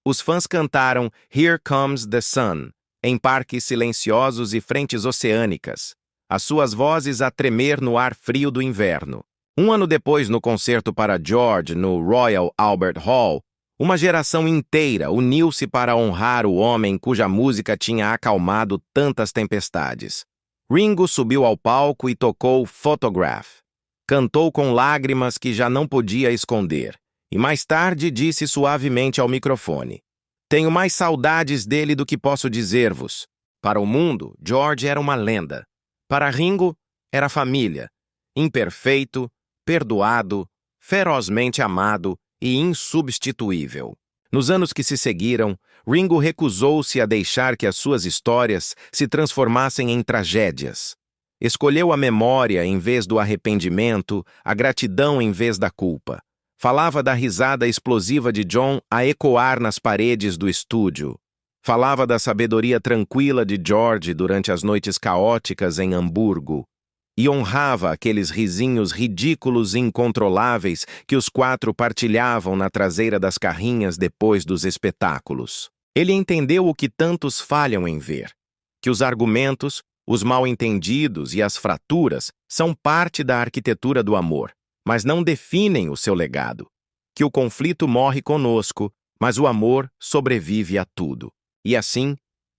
Os fãs cantaram Here Comes the Sun em parques silenciosos e frentes oceânicas, as suas vozes a tremer no ar frio do inverno. Um ano depois, no concerto para George no Royal Albert Hall, uma geração inteira uniu-se para honrar o homem cuja música tinha acalmado tantas tempestades. Ringo subiu ao palco e tocou Photograph. Cantou com lágrimas que já não podia esconder, e mais tarde disse suavemente ao microfone: Tenho mais saudades dele do que posso dizer-vos. Para o mundo, George era uma lenda. Para Ringo, era família, imperfeito, perdoado, ferozmente amado e insubstituível. Nos anos que se seguiram, Ringo recusou-se a deixar que as suas histórias se transformassem em tragédias. Escolheu a memória em vez do arrependimento, a gratidão em vez da culpa. Falava da risada explosiva de John a ecoar nas paredes do estúdio. Falava da sabedoria tranquila de George durante as noites caóticas em Hamburgo. E honrava aqueles risinhos ridículos e incontroláveis que os quatro partilhavam na traseira das carrinhas depois dos espetáculos. Ele entendeu o que tantos falham em ver: que os argumentos, os mal-entendidos e as fraturas são parte da arquitetura do amor, mas não definem o seu legado. Que o conflito morre conosco, mas o amor sobrevive a tudo. E assim,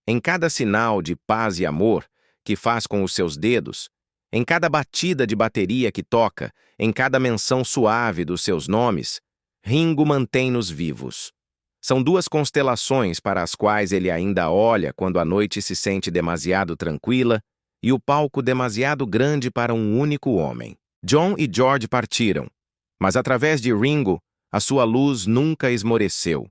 em cada sinal de paz e amor que faz com os seus dedos, em cada batida de bateria que toca, em cada menção suave dos seus nomes, Ringo mantém-nos vivos. São duas constelações para as quais ele ainda olha quando a noite se sente demasiado tranquila e o palco demasiado grande para um único homem. John e George partiram, mas através de Ringo, a sua luz nunca esmoreceu.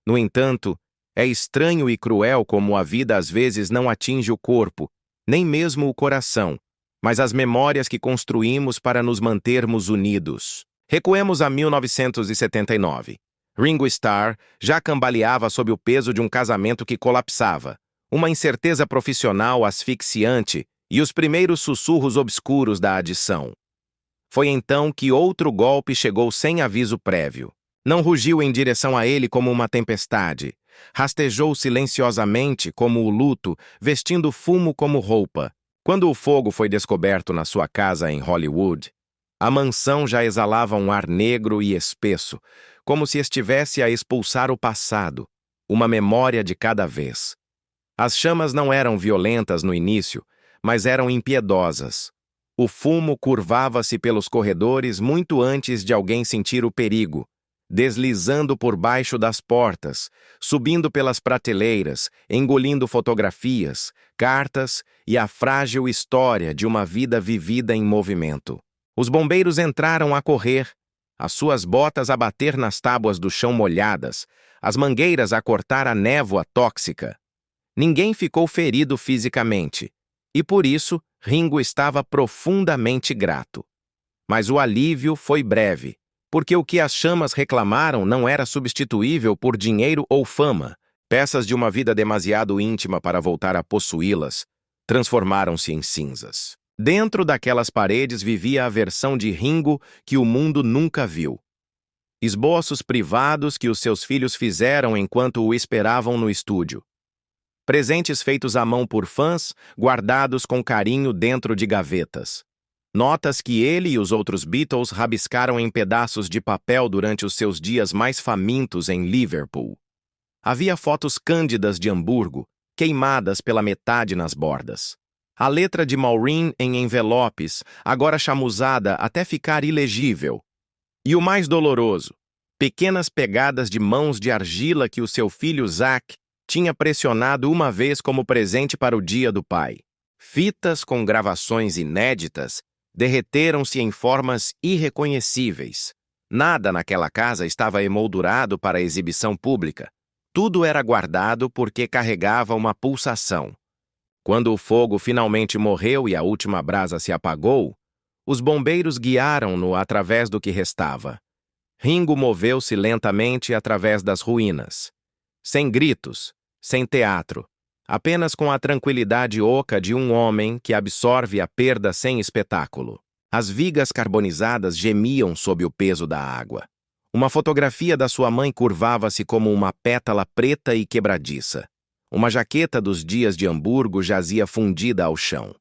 No entanto, é estranho e cruel como a vida às vezes não atinge o corpo, nem mesmo o coração, mas as memórias que construímos para nos mantermos unidos. Recuemos a 1979. Ringo Starr já cambaleava sob o peso de um casamento que colapsava, uma incerteza profissional asfixiante e os primeiros sussurros obscuros da adição. Foi então que outro golpe chegou sem aviso prévio. Não rugiu em direção a ele como uma tempestade, Rastejou silenciosamente como o luto, vestindo fumo como roupa. Quando o fogo foi descoberto na sua casa em Hollywood, a mansão já exalava um ar negro e espesso, como se estivesse a expulsar o passado, uma memória de cada vez. As chamas não eram violentas no início, mas eram impiedosas. O fumo curvava-se pelos corredores muito antes de alguém sentir o perigo, deslizando por baixo das portas, subindo pelas prateleiras, engolindo fotografias, cartas e a frágil história de uma vida vivida em movimento. Os bombeiros entraram a correr, as suas botas a bater nas tábuas do chão molhadas, as mangueiras a cortar a névoa tóxica. Ninguém ficou ferido fisicamente, e por isso Ringo estava profundamente grato. Mas o alívio foi breve, porque o que as chamas reclamaram não era substituível por dinheiro ou fama. Peças de uma vida demasiado íntima para voltar a possuí-las transformaram-se em cinzas. Dentro daquelas paredes vivia a versão de Ringo que o mundo nunca viu. Esboços privados que os seus filhos fizeram enquanto o esperavam no estúdio. Presentes feitos à mão por fãs, guardados com carinho dentro de gavetas. Notas que ele e os outros Beatles rabiscaram em pedaços de papel durante os seus dias mais famintos em Liverpool. Havia fotos cândidas de Hamburgo, queimadas pela metade nas bordas. A letra de Maureen em envelopes, agora chamuzada até ficar ilegível. E o mais doloroso, pequenas pegadas de mãos de argila que o seu filho Zack tinha pressionado uma vez como presente para o Dia do Pai. Fitas com gravações inéditas derreteram-se em formas irreconhecíveis. Nada naquela casa estava emoldurado para exibição pública. Tudo era guardado porque carregava uma pulsação. Quando o fogo finalmente morreu e a última brasa se apagou, os bombeiros guiaram-no através do que restava. Ringo moveu-se lentamente através das ruínas. Sem gritos, sem teatro, apenas com a tranquilidade oca de um homem que absorve a perda sem espetáculo. As vigas carbonizadas gemiam sob o peso da água. Uma fotografia da sua mãe curvava-se como uma pétala preta e quebradiça. Uma jaqueta dos dias de Hamburgo jazia fundida ao chão.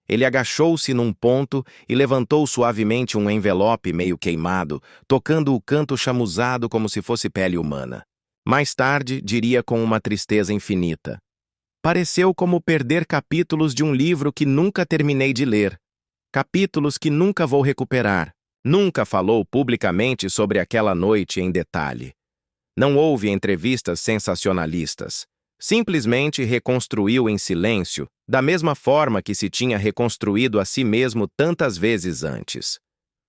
Ele agachou-se num ponto e levantou suavemente um envelope meio queimado, tocando o canto chamuzado como se fosse pele humana. Mais tarde, diria com uma tristeza infinita: pareceu como perder capítulos de um livro que nunca terminei de ler. Capítulos que nunca vou recuperar. Nunca falou publicamente sobre aquela noite em detalhe. Não houve entrevistas sensacionalistas. Simplesmente reconstruiu em silêncio, da mesma forma que se tinha reconstruído a si mesmo tantas vezes antes.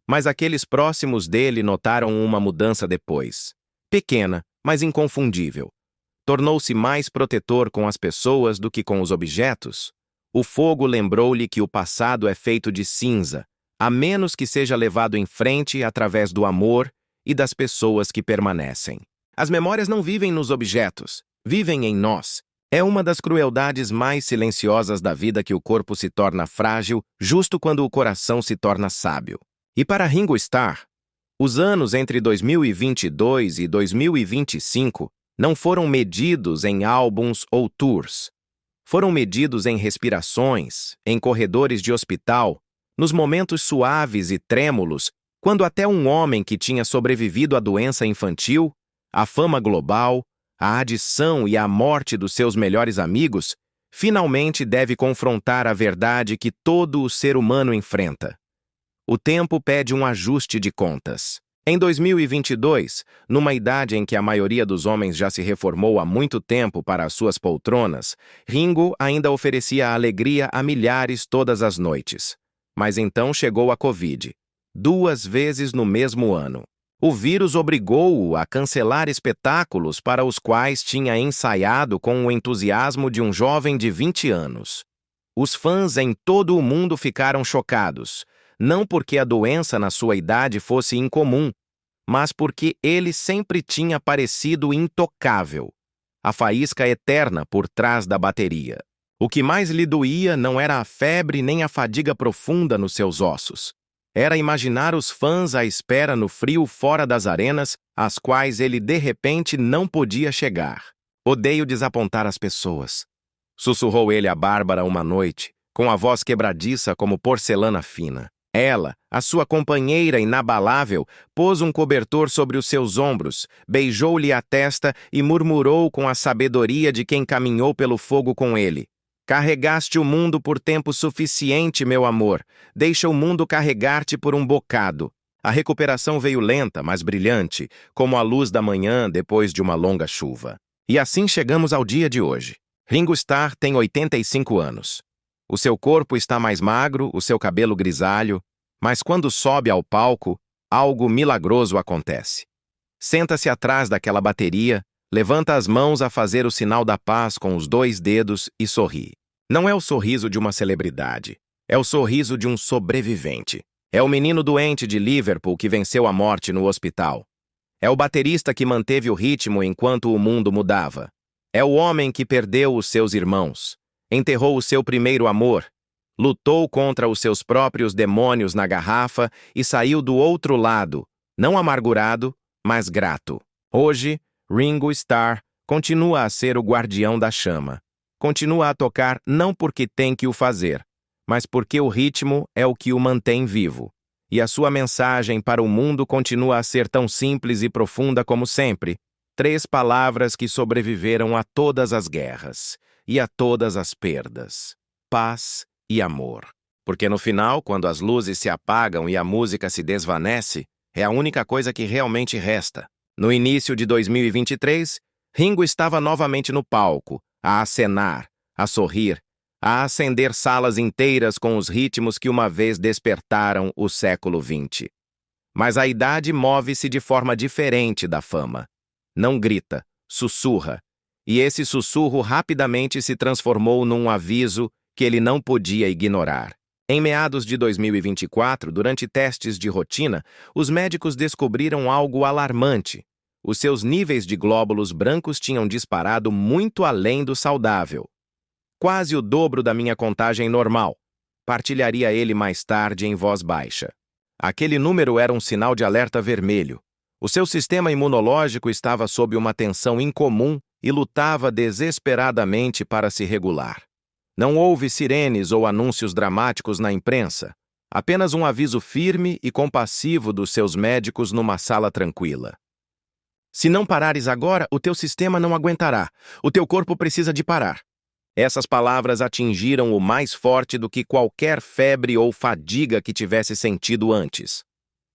Mas aqueles próximos dele notaram uma mudança depois. Pequena, mas inconfundível. Tornou-se mais protetor com as pessoas do que com os objetos. O fogo lembrou-lhe que o passado é feito de cinza, a menos que seja levado em frente através do amor e das pessoas que permanecem. As memórias não vivem nos objetos, vivem em nós. É uma das crueldades mais silenciosas da vida que o corpo se torna frágil justo quando o coração se torna sábio. E para Ringo Starr, os anos entre 2022 e 2025 não foram medidos em álbuns ou tours. Foram medidos em respirações, em corredores de hospital, nos momentos suaves e trêmulos, quando até um homem que tinha sobrevivido à doença infantil, à fama global, à adição e à morte dos seus melhores amigos, finalmente deve confrontar a verdade que todo o ser humano enfrenta. O tempo pede um ajuste de contas. Em 2022, numa idade em que a maioria dos homens já se reformou há muito tempo para as suas poltronas, Ringo ainda oferecia alegria a milhares todas as noites. Mas então chegou a Covid, 2 vezes no mesmo ano. O vírus obrigou-o a cancelar espetáculos para os quais tinha ensaiado com o entusiasmo de um jovem de 20 anos. Os fãs em todo o mundo ficaram chocados, não porque a doença na sua idade fosse incomum, mas porque ele sempre tinha parecido intocável, a faísca eterna por trás da bateria. O que mais lhe doía não era a febre nem a fadiga profunda nos seus ossos. Era imaginar os fãs à espera no frio fora das arenas, às quais ele de repente não podia chegar. Odeio desapontar as pessoas. Sussurrou ele a Bárbara uma noite, com a voz quebradiça como porcelana fina. Ela, a sua companheira inabalável, pôs um cobertor sobre os seus ombros, beijou-lhe a testa e murmurou com a sabedoria de quem caminhou pelo fogo com ele. Carregaste o mundo por tempo suficiente, meu amor. Deixa o mundo carregar-te por um bocado. A recuperação veio lenta, mas brilhante, como a luz da manhã depois de uma longa chuva. E assim chegamos ao dia de hoje. Ringo Starr tem 85 anos. O seu corpo está mais magro, o seu cabelo grisalho, mas quando sobe ao palco, algo milagroso acontece. Senta-se atrás daquela bateria, levanta as mãos a fazer o sinal da paz com os 2 dedos e sorri. Não é o sorriso de uma celebridade, é o sorriso de um sobrevivente. É o menino doente de Liverpool que venceu a morte no hospital. É o baterista que manteve o ritmo enquanto o mundo mudava. É o homem que perdeu os seus irmãos, enterrou o seu primeiro amor, lutou contra os seus próprios demônios na garrafa e saiu do outro lado, não amargurado, mas grato. Hoje, Ringo Starr continua a ser o guardião da chama. Continua a tocar não porque tem que o fazer, mas porque o ritmo é o que o mantém vivo. E a sua mensagem para o mundo continua a ser tão simples e profunda como sempre. 3 palavras que sobreviveram a todas as guerras e a todas as perdas: paz e amor. Porque no final, quando as luzes se apagam e a música se desvanece, é a única coisa que realmente resta. No início de 2023, Ringo estava novamente no palco, a acenar, a sorrir, a acender salas inteiras com os ritmos que uma vez despertaram o século XX. Mas a idade move-se de forma diferente da fama. Não grita, sussurra. E esse sussurro rapidamente se transformou num aviso que ele não podia ignorar. Em meados de 2024, durante testes de rotina, os médicos descobriram algo alarmante. Os seus níveis de glóbulos brancos tinham disparado muito além do saudável. Quase o dobro da minha contagem normal. Partilharia ele mais tarde em voz baixa. Aquele número era um sinal de alerta vermelho. O seu sistema imunológico estava sob uma tensão incomum e lutava desesperadamente para se regular. Não houve sirenes ou anúncios dramáticos na imprensa, apenas um aviso firme e compassivo dos seus médicos numa sala tranquila. Se não parares agora, o teu sistema não aguentará. O teu corpo precisa de parar. Essas palavras atingiram o mais forte do que qualquer febre ou fadiga que tivesse sentido antes.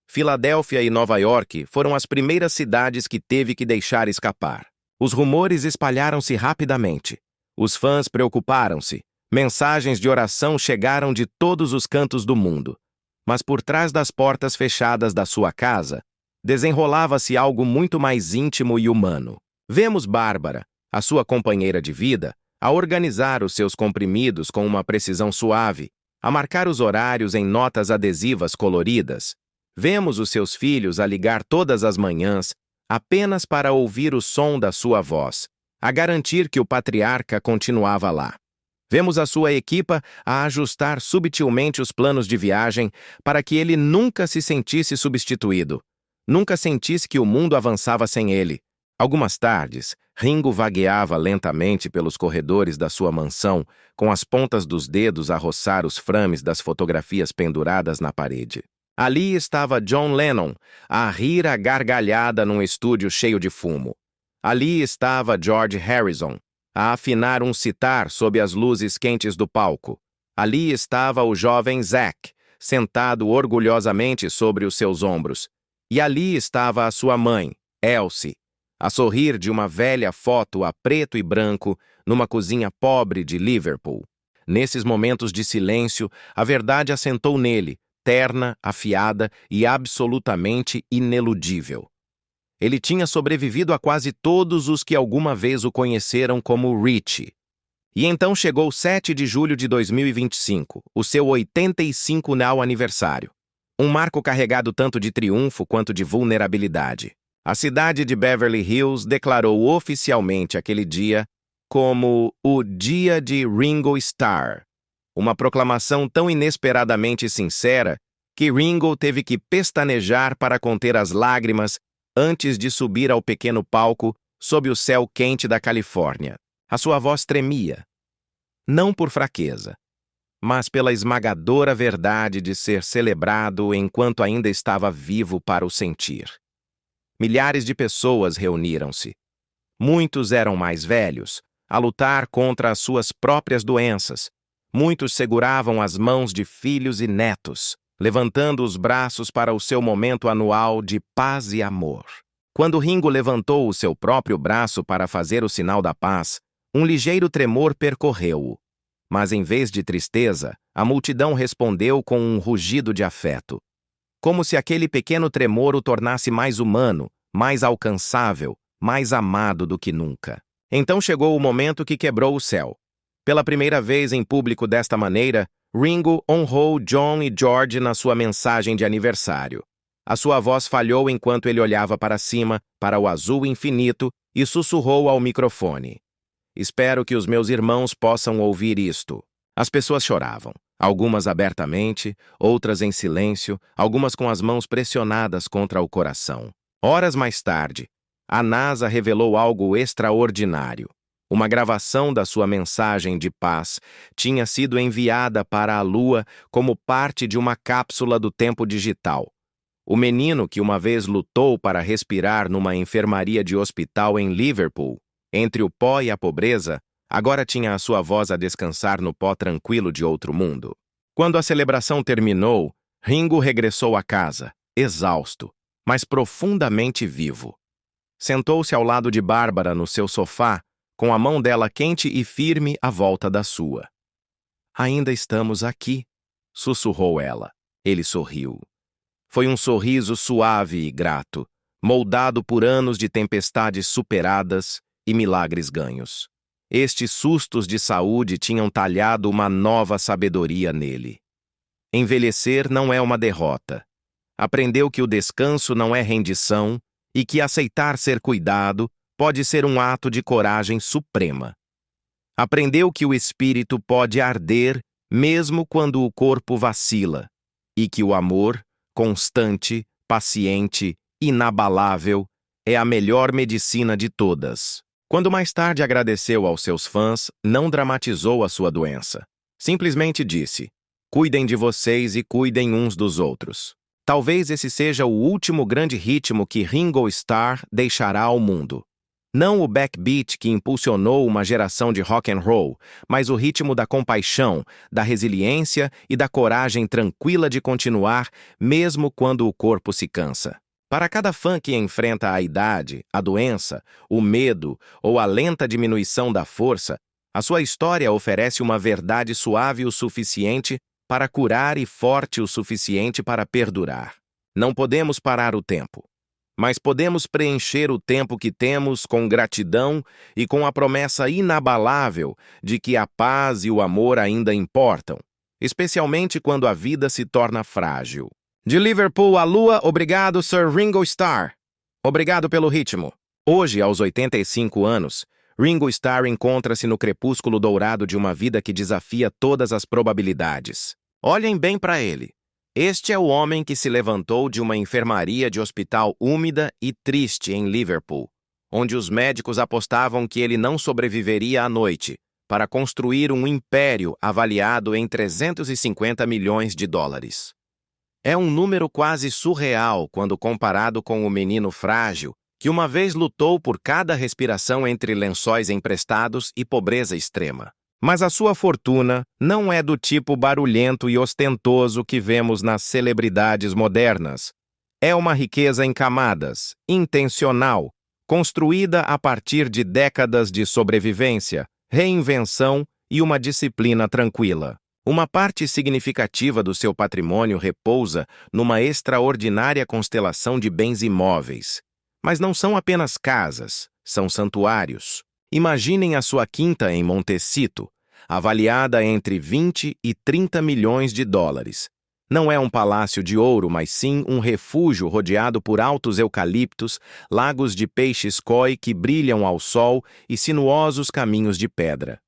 Filadélfia e Nova York foram as primeiras cidades que teve que deixar escapar. Os rumores espalharam-se rapidamente. Os fãs preocuparam-se. Mensagens de oração chegaram de todos os cantos do mundo. Mas por trás das portas fechadas da sua casa, desenrolava-se algo muito mais íntimo e humano. Vemos Bárbara, a sua companheira de vida, a organizar os seus comprimidos com uma precisão suave, a marcar os horários em notas adesivas coloridas. Vemos os seus filhos a ligar todas as manhãs apenas para ouvir o som da sua voz, a garantir que o patriarca continuava lá. Vemos a sua equipa a ajustar subtilmente os planos de viagem para que ele nunca se sentisse substituído, nunca sentisse que o mundo avançava sem ele. Algumas tardes, Ringo vagueava lentamente pelos corredores da sua mansão, com as pontas dos dedos a roçar os frames das fotografias penduradas na parede. Ali estava John Lennon, a rir à gargalhada num estúdio cheio de fumo. Ali estava George Harrison, a afinar um sitar sob as luzes quentes do palco. Ali estava o jovem Zac, sentado orgulhosamente sobre os seus ombros. E ali estava a sua mãe, Elsie, a sorrir de uma velha foto a preto e branco numa cozinha pobre de Liverpool. Nesses momentos de silêncio, a verdade assentou nele, terna, afiada e absolutamente ineludível. Ele tinha sobrevivido a quase todos os que alguma vez o conheceram como Richie. E então chegou 7 de julho de 2025, o seu 85º aniversário. Um marco carregado tanto de triunfo quanto de vulnerabilidade. A cidade de Beverly Hills declarou oficialmente aquele dia como o Dia de Ringo Starr. Uma proclamação tão inesperadamente sincera que Ringo teve que pestanejar para conter as lágrimas antes de subir ao pequeno palco sob o céu quente da Califórnia. A sua voz tremia, não por fraqueza, mas pela esmagadora verdade de ser celebrado enquanto ainda estava vivo para o sentir. Milhares de pessoas reuniram-se. Muitos eram mais velhos, a lutar contra as suas próprias doenças. Muitos seguravam as mãos de filhos e netos, levantando os braços para o seu momento anual de paz e amor. Quando Ringo levantou o seu próprio braço para fazer o sinal da paz, um ligeiro tremor percorreu-o. Mas em vez de tristeza, a multidão respondeu com um rugido de afeto. Como se aquele pequeno tremor o tornasse mais humano, mais alcançável, mais amado do que nunca. Então chegou o momento que quebrou o céu. Pela primeira vez em público desta maneira, Ringo honrou John e George na sua mensagem de aniversário. A sua voz falhou enquanto ele olhava para cima, para o azul infinito, e sussurrou ao microfone. Espero que os meus irmãos possam ouvir isto. As pessoas choravam, algumas abertamente, outras em silêncio, algumas com as mãos pressionadas contra o coração. Horas mais tarde, a NASA revelou algo extraordinário. Uma gravação da sua mensagem de paz tinha sido enviada para a Lua como parte de uma cápsula do tempo digital. O menino que uma vez lutou para respirar numa enfermaria de hospital em Liverpool, entre o pó e a pobreza, agora tinha a sua voz a descansar no pó tranquilo de outro mundo. Quando a celebração terminou, Ringo regressou a casa, exausto, mas profundamente vivo. Sentou-se ao lado de Bárbara no seu sofá, com a mão dela quente e firme à volta da sua. Ainda estamos aqui, sussurrou ela. Ele sorriu. Foi um sorriso suave e grato, moldado por anos de tempestades superadas e milagres ganhos. Estes sustos de saúde tinham talhado uma nova sabedoria nele. Envelhecer não é uma derrota. Aprendeu que o descanso não é rendição e que aceitar ser cuidado pode ser um ato de coragem suprema. Aprendeu que o espírito pode arder mesmo quando o corpo vacila e que o amor, constante, paciente, inabalável, é a melhor medicina de todas. Quando mais tarde agradeceu aos seus fãs, não dramatizou a sua doença. Simplesmente disse: cuidem de vocês e cuidem uns dos outros. Talvez esse seja o último grande ritmo que Ringo Starr deixará ao mundo. Não o backbeat que impulsionou uma geração de rock and roll, mas o ritmo da compaixão, da resiliência e da coragem tranquila de continuar, mesmo quando o corpo se cansa. Para cada fã que enfrenta a idade, a doença, o medo ou a lenta diminuição da força, a sua história oferece uma verdade suave o suficiente para curar e forte o suficiente para perdurar. Não podemos parar o tempo, mas podemos preencher o tempo que temos com gratidão e com a promessa inabalável de que a paz e o amor ainda importam, especialmente quando a vida se torna frágil. De Liverpool à Lua, obrigado, Sir Ringo Starr. Obrigado pelo ritmo. Hoje, aos 85 anos, Ringo Starr encontra-se no crepúsculo dourado de uma vida que desafia todas as probabilidades. Olhem bem para ele. Este é o homem que se levantou de uma enfermaria de hospital úmida e triste em Liverpool, onde os médicos apostavam que ele não sobreviveria à noite, para construir um império avaliado em 350 milhões de dólares. É um número quase surreal quando comparado com o menino frágil que uma vez lutou por cada respiração entre lençóis emprestados e pobreza extrema. Mas a sua fortuna não é do tipo barulhento e ostentoso que vemos nas celebridades modernas. É uma riqueza em camadas, intencional, construída a partir de décadas de sobrevivência, reinvenção e uma disciplina tranquila. Uma parte significativa do seu patrimônio repousa numa extraordinária constelação de bens imóveis. Mas não são apenas casas, são santuários. Imaginem a sua quinta em Montecito, avaliada entre 20 e 30 milhões de dólares. Não é um palácio de ouro, mas sim um refúgio rodeado por altos eucaliptos, lagos de peixes koi que brilham ao sol e sinuosos caminhos de pedra.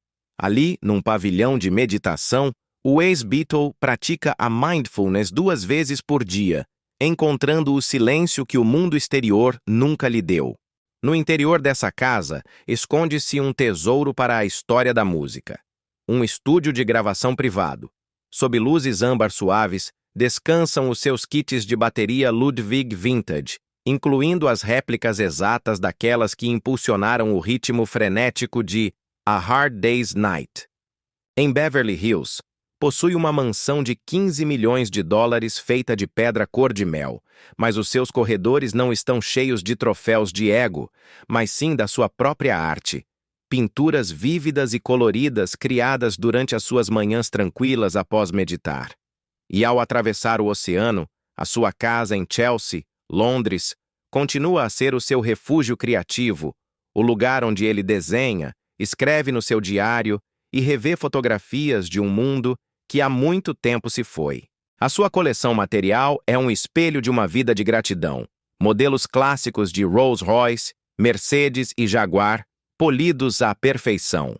Ali, num pavilhão de meditação, o ex-Beatle pratica a mindfulness 2 vezes por dia, encontrando o silêncio que o mundo exterior nunca lhe deu. No interior dessa casa, esconde-se um tesouro para a história da música. Um estúdio de gravação privado. Sob luzes âmbar suaves, descansam os seus kits de bateria Ludwig Vintage, incluindo as réplicas exatas daquelas que impulsionaram o ritmo frenético de A Hard Day's Night. Em Beverly Hills, possui uma mansão de 15 milhões de dólares feita de pedra cor-de-mel, mas os seus corredores não estão cheios de troféus de ego, mas sim da sua própria arte. Pinturas vívidas e coloridas criadas durante as suas manhãs tranquilas após meditar. E ao atravessar o oceano, a sua casa em Chelsea, Londres, continua a ser o seu refúgio criativo, o lugar onde ele desenha, escreve no seu diário e revê fotografias de um mundo que há muito tempo se foi. A sua coleção material é um espelho de uma vida de gratidão. Modelos clássicos de Rolls-Royce, Mercedes e Jaguar, polidos à perfeição.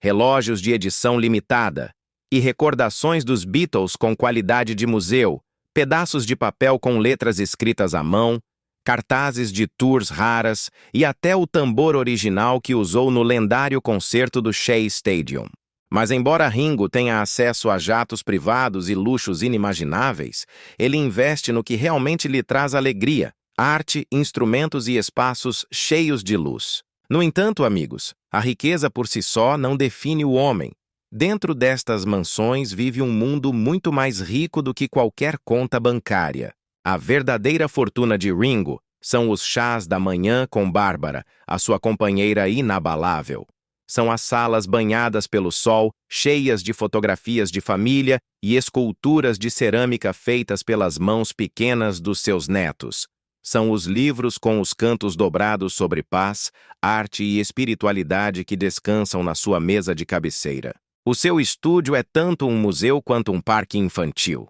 Relógios de edição limitada e recordações dos Beatles com qualidade de museu, pedaços de papel com letras escritas à mão, cartazes de tours raras e até o tambor original que usou no lendário concerto do Shea Stadium. Mas embora Ringo tenha acesso a jatos privados e luxos inimagináveis, ele investe no que realmente lhe traz alegria, arte, instrumentos e espaços cheios de luz. No entanto, amigos, a riqueza por si só não define o homem. Dentro destas mansões vive um mundo muito mais rico do que qualquer conta bancária. A verdadeira fortuna de Ringo são os chás da manhã com Bárbara, a sua companheira inabalável. São as salas banhadas pelo sol, cheias de fotografias de família e esculturas de cerâmica feitas pelas mãos pequenas dos seus netos. São os livros com os cantos dobrados sobre paz, arte e espiritualidade que descansam na sua mesa de cabeceira. O seu estúdio é tanto um museu quanto um parque infantil.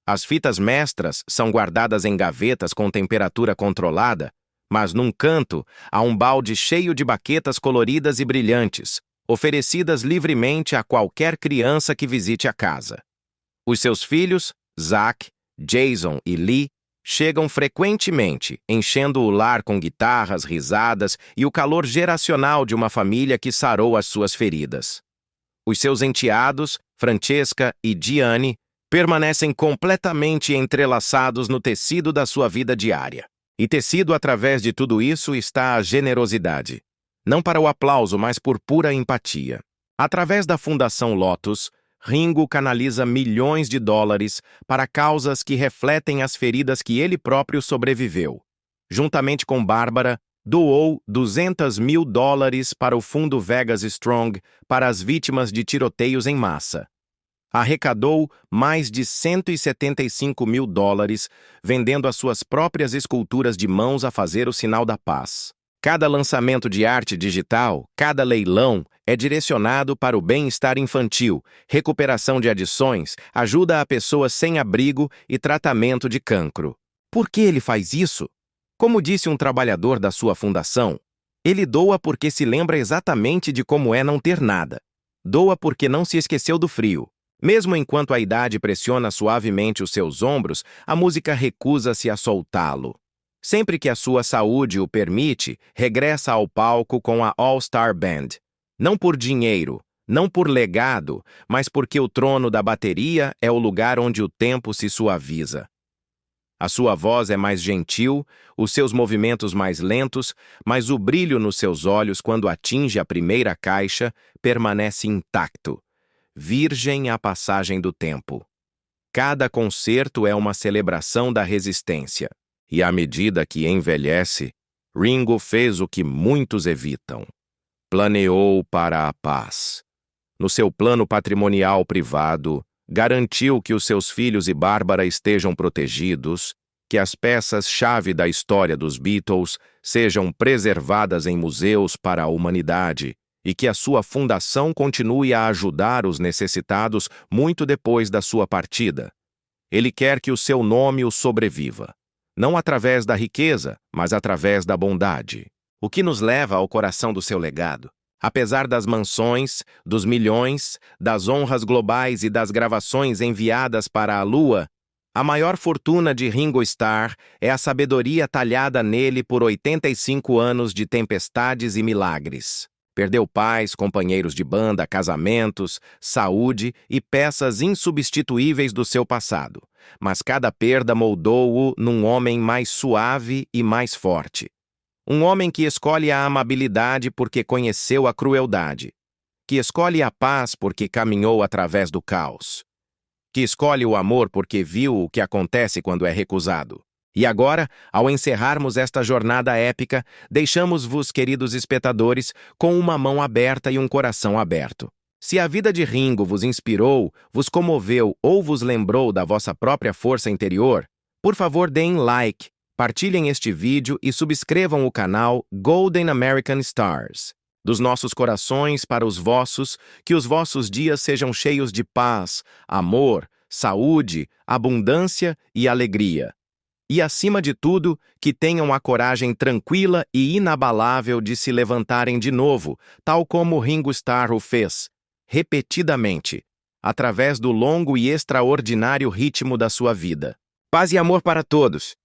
As fitas mestras são guardadas em gavetas com temperatura controlada, mas num canto há um balde cheio de baquetas coloridas e brilhantes, oferecidas livremente a qualquer criança que visite a casa. Os seus filhos, Zach, Jason e Lee, chegam frequentemente, enchendo o lar com guitarras, risadas e o calor geracional de uma família que sarou as suas feridas. Os seus enteados, Francesca e Gianni, permanecem completamente entrelaçados no tecido da sua vida diária. E tecido através de tudo isso está a generosidade. Não para o aplauso, mas por pura empatia. Através da Fundação Lotus, Ringo canaliza milhões de dólares para causas que refletem as feridas que ele próprio sobreviveu. Juntamente com Bárbara, doou $200 mil para o Fundo Vegas Strong para as vítimas de tiroteios em massa. Arrecadou mais de $175 mil, vendendo as suas próprias esculturas de mãos a fazer o sinal da paz. Cada lançamento de arte digital, cada leilão, é direcionado para o bem-estar infantil, recuperação de adições, ajuda a pessoas sem abrigo e tratamento de cancro. Por que ele faz isso? Como disse um trabalhador da sua fundação, ele doa porque se lembra exatamente de como é não ter nada. Doa porque não se esqueceu do frio. Mesmo enquanto a idade pressiona suavemente os seus ombros, a música recusa-se a soltá-lo. Sempre que a sua saúde o permite, regressa ao palco com a All-Star Band. Não por dinheiro, não por legado, mas porque o trono da bateria é o lugar onde o tempo se suaviza. A sua voz é mais gentil, os seus movimentos mais lentos, mas o brilho nos seus olhos quando atinge a primeira caixa permanece intacto. Virgem à passagem do tempo. Cada concerto é uma celebração da resistência, e à medida que envelhece, Ringo fez o que muitos evitam. Planeou para a paz. No seu plano patrimonial privado, garantiu que os seus filhos e Bárbara estejam protegidos, que as peças-chave da história dos Beatles sejam preservadas em museus para a humanidade, e que a sua fundação continue a ajudar os necessitados muito depois da sua partida. Ele quer que o seu nome o sobreviva, não através da riqueza, mas através da bondade. O que nos leva ao coração do seu legado. Apesar das mansões, dos milhões, das honras globais e das gravações enviadas para a Lua, A maior fortuna de Ringo Starr é a sabedoria talhada nele por 85 anos de tempestades e milagres. Perdeu pais, companheiros de banda, casamentos, saúde e peças insubstituíveis do seu passado. Mas cada perda moldou-o num homem mais suave e mais forte. Um homem que escolhe a amabilidade porque conheceu a crueldade. Que escolhe a paz porque caminhou através do caos. Que escolhe o amor porque viu o que acontece quando é recusado. E agora, ao encerrarmos esta jornada épica, deixamos-vos, queridos espectadores, com uma mão aberta e um coração aberto. Se a vida de Ringo vos inspirou, vos comoveu ou vos lembrou da vossa própria força interior, por favor deem like, partilhem este vídeo e subscrevam o canal Golden American Stars. Dos nossos corações para os vossos, que os vossos dias sejam cheios de paz, amor, saúde, abundância e alegria. E, acima de tudo, que tenham a coragem tranquila e inabalável de se levantarem de novo, tal como Ringo Starr o fez, repetidamente, através do longo e extraordinário ritmo da sua vida. Paz e amor para todos!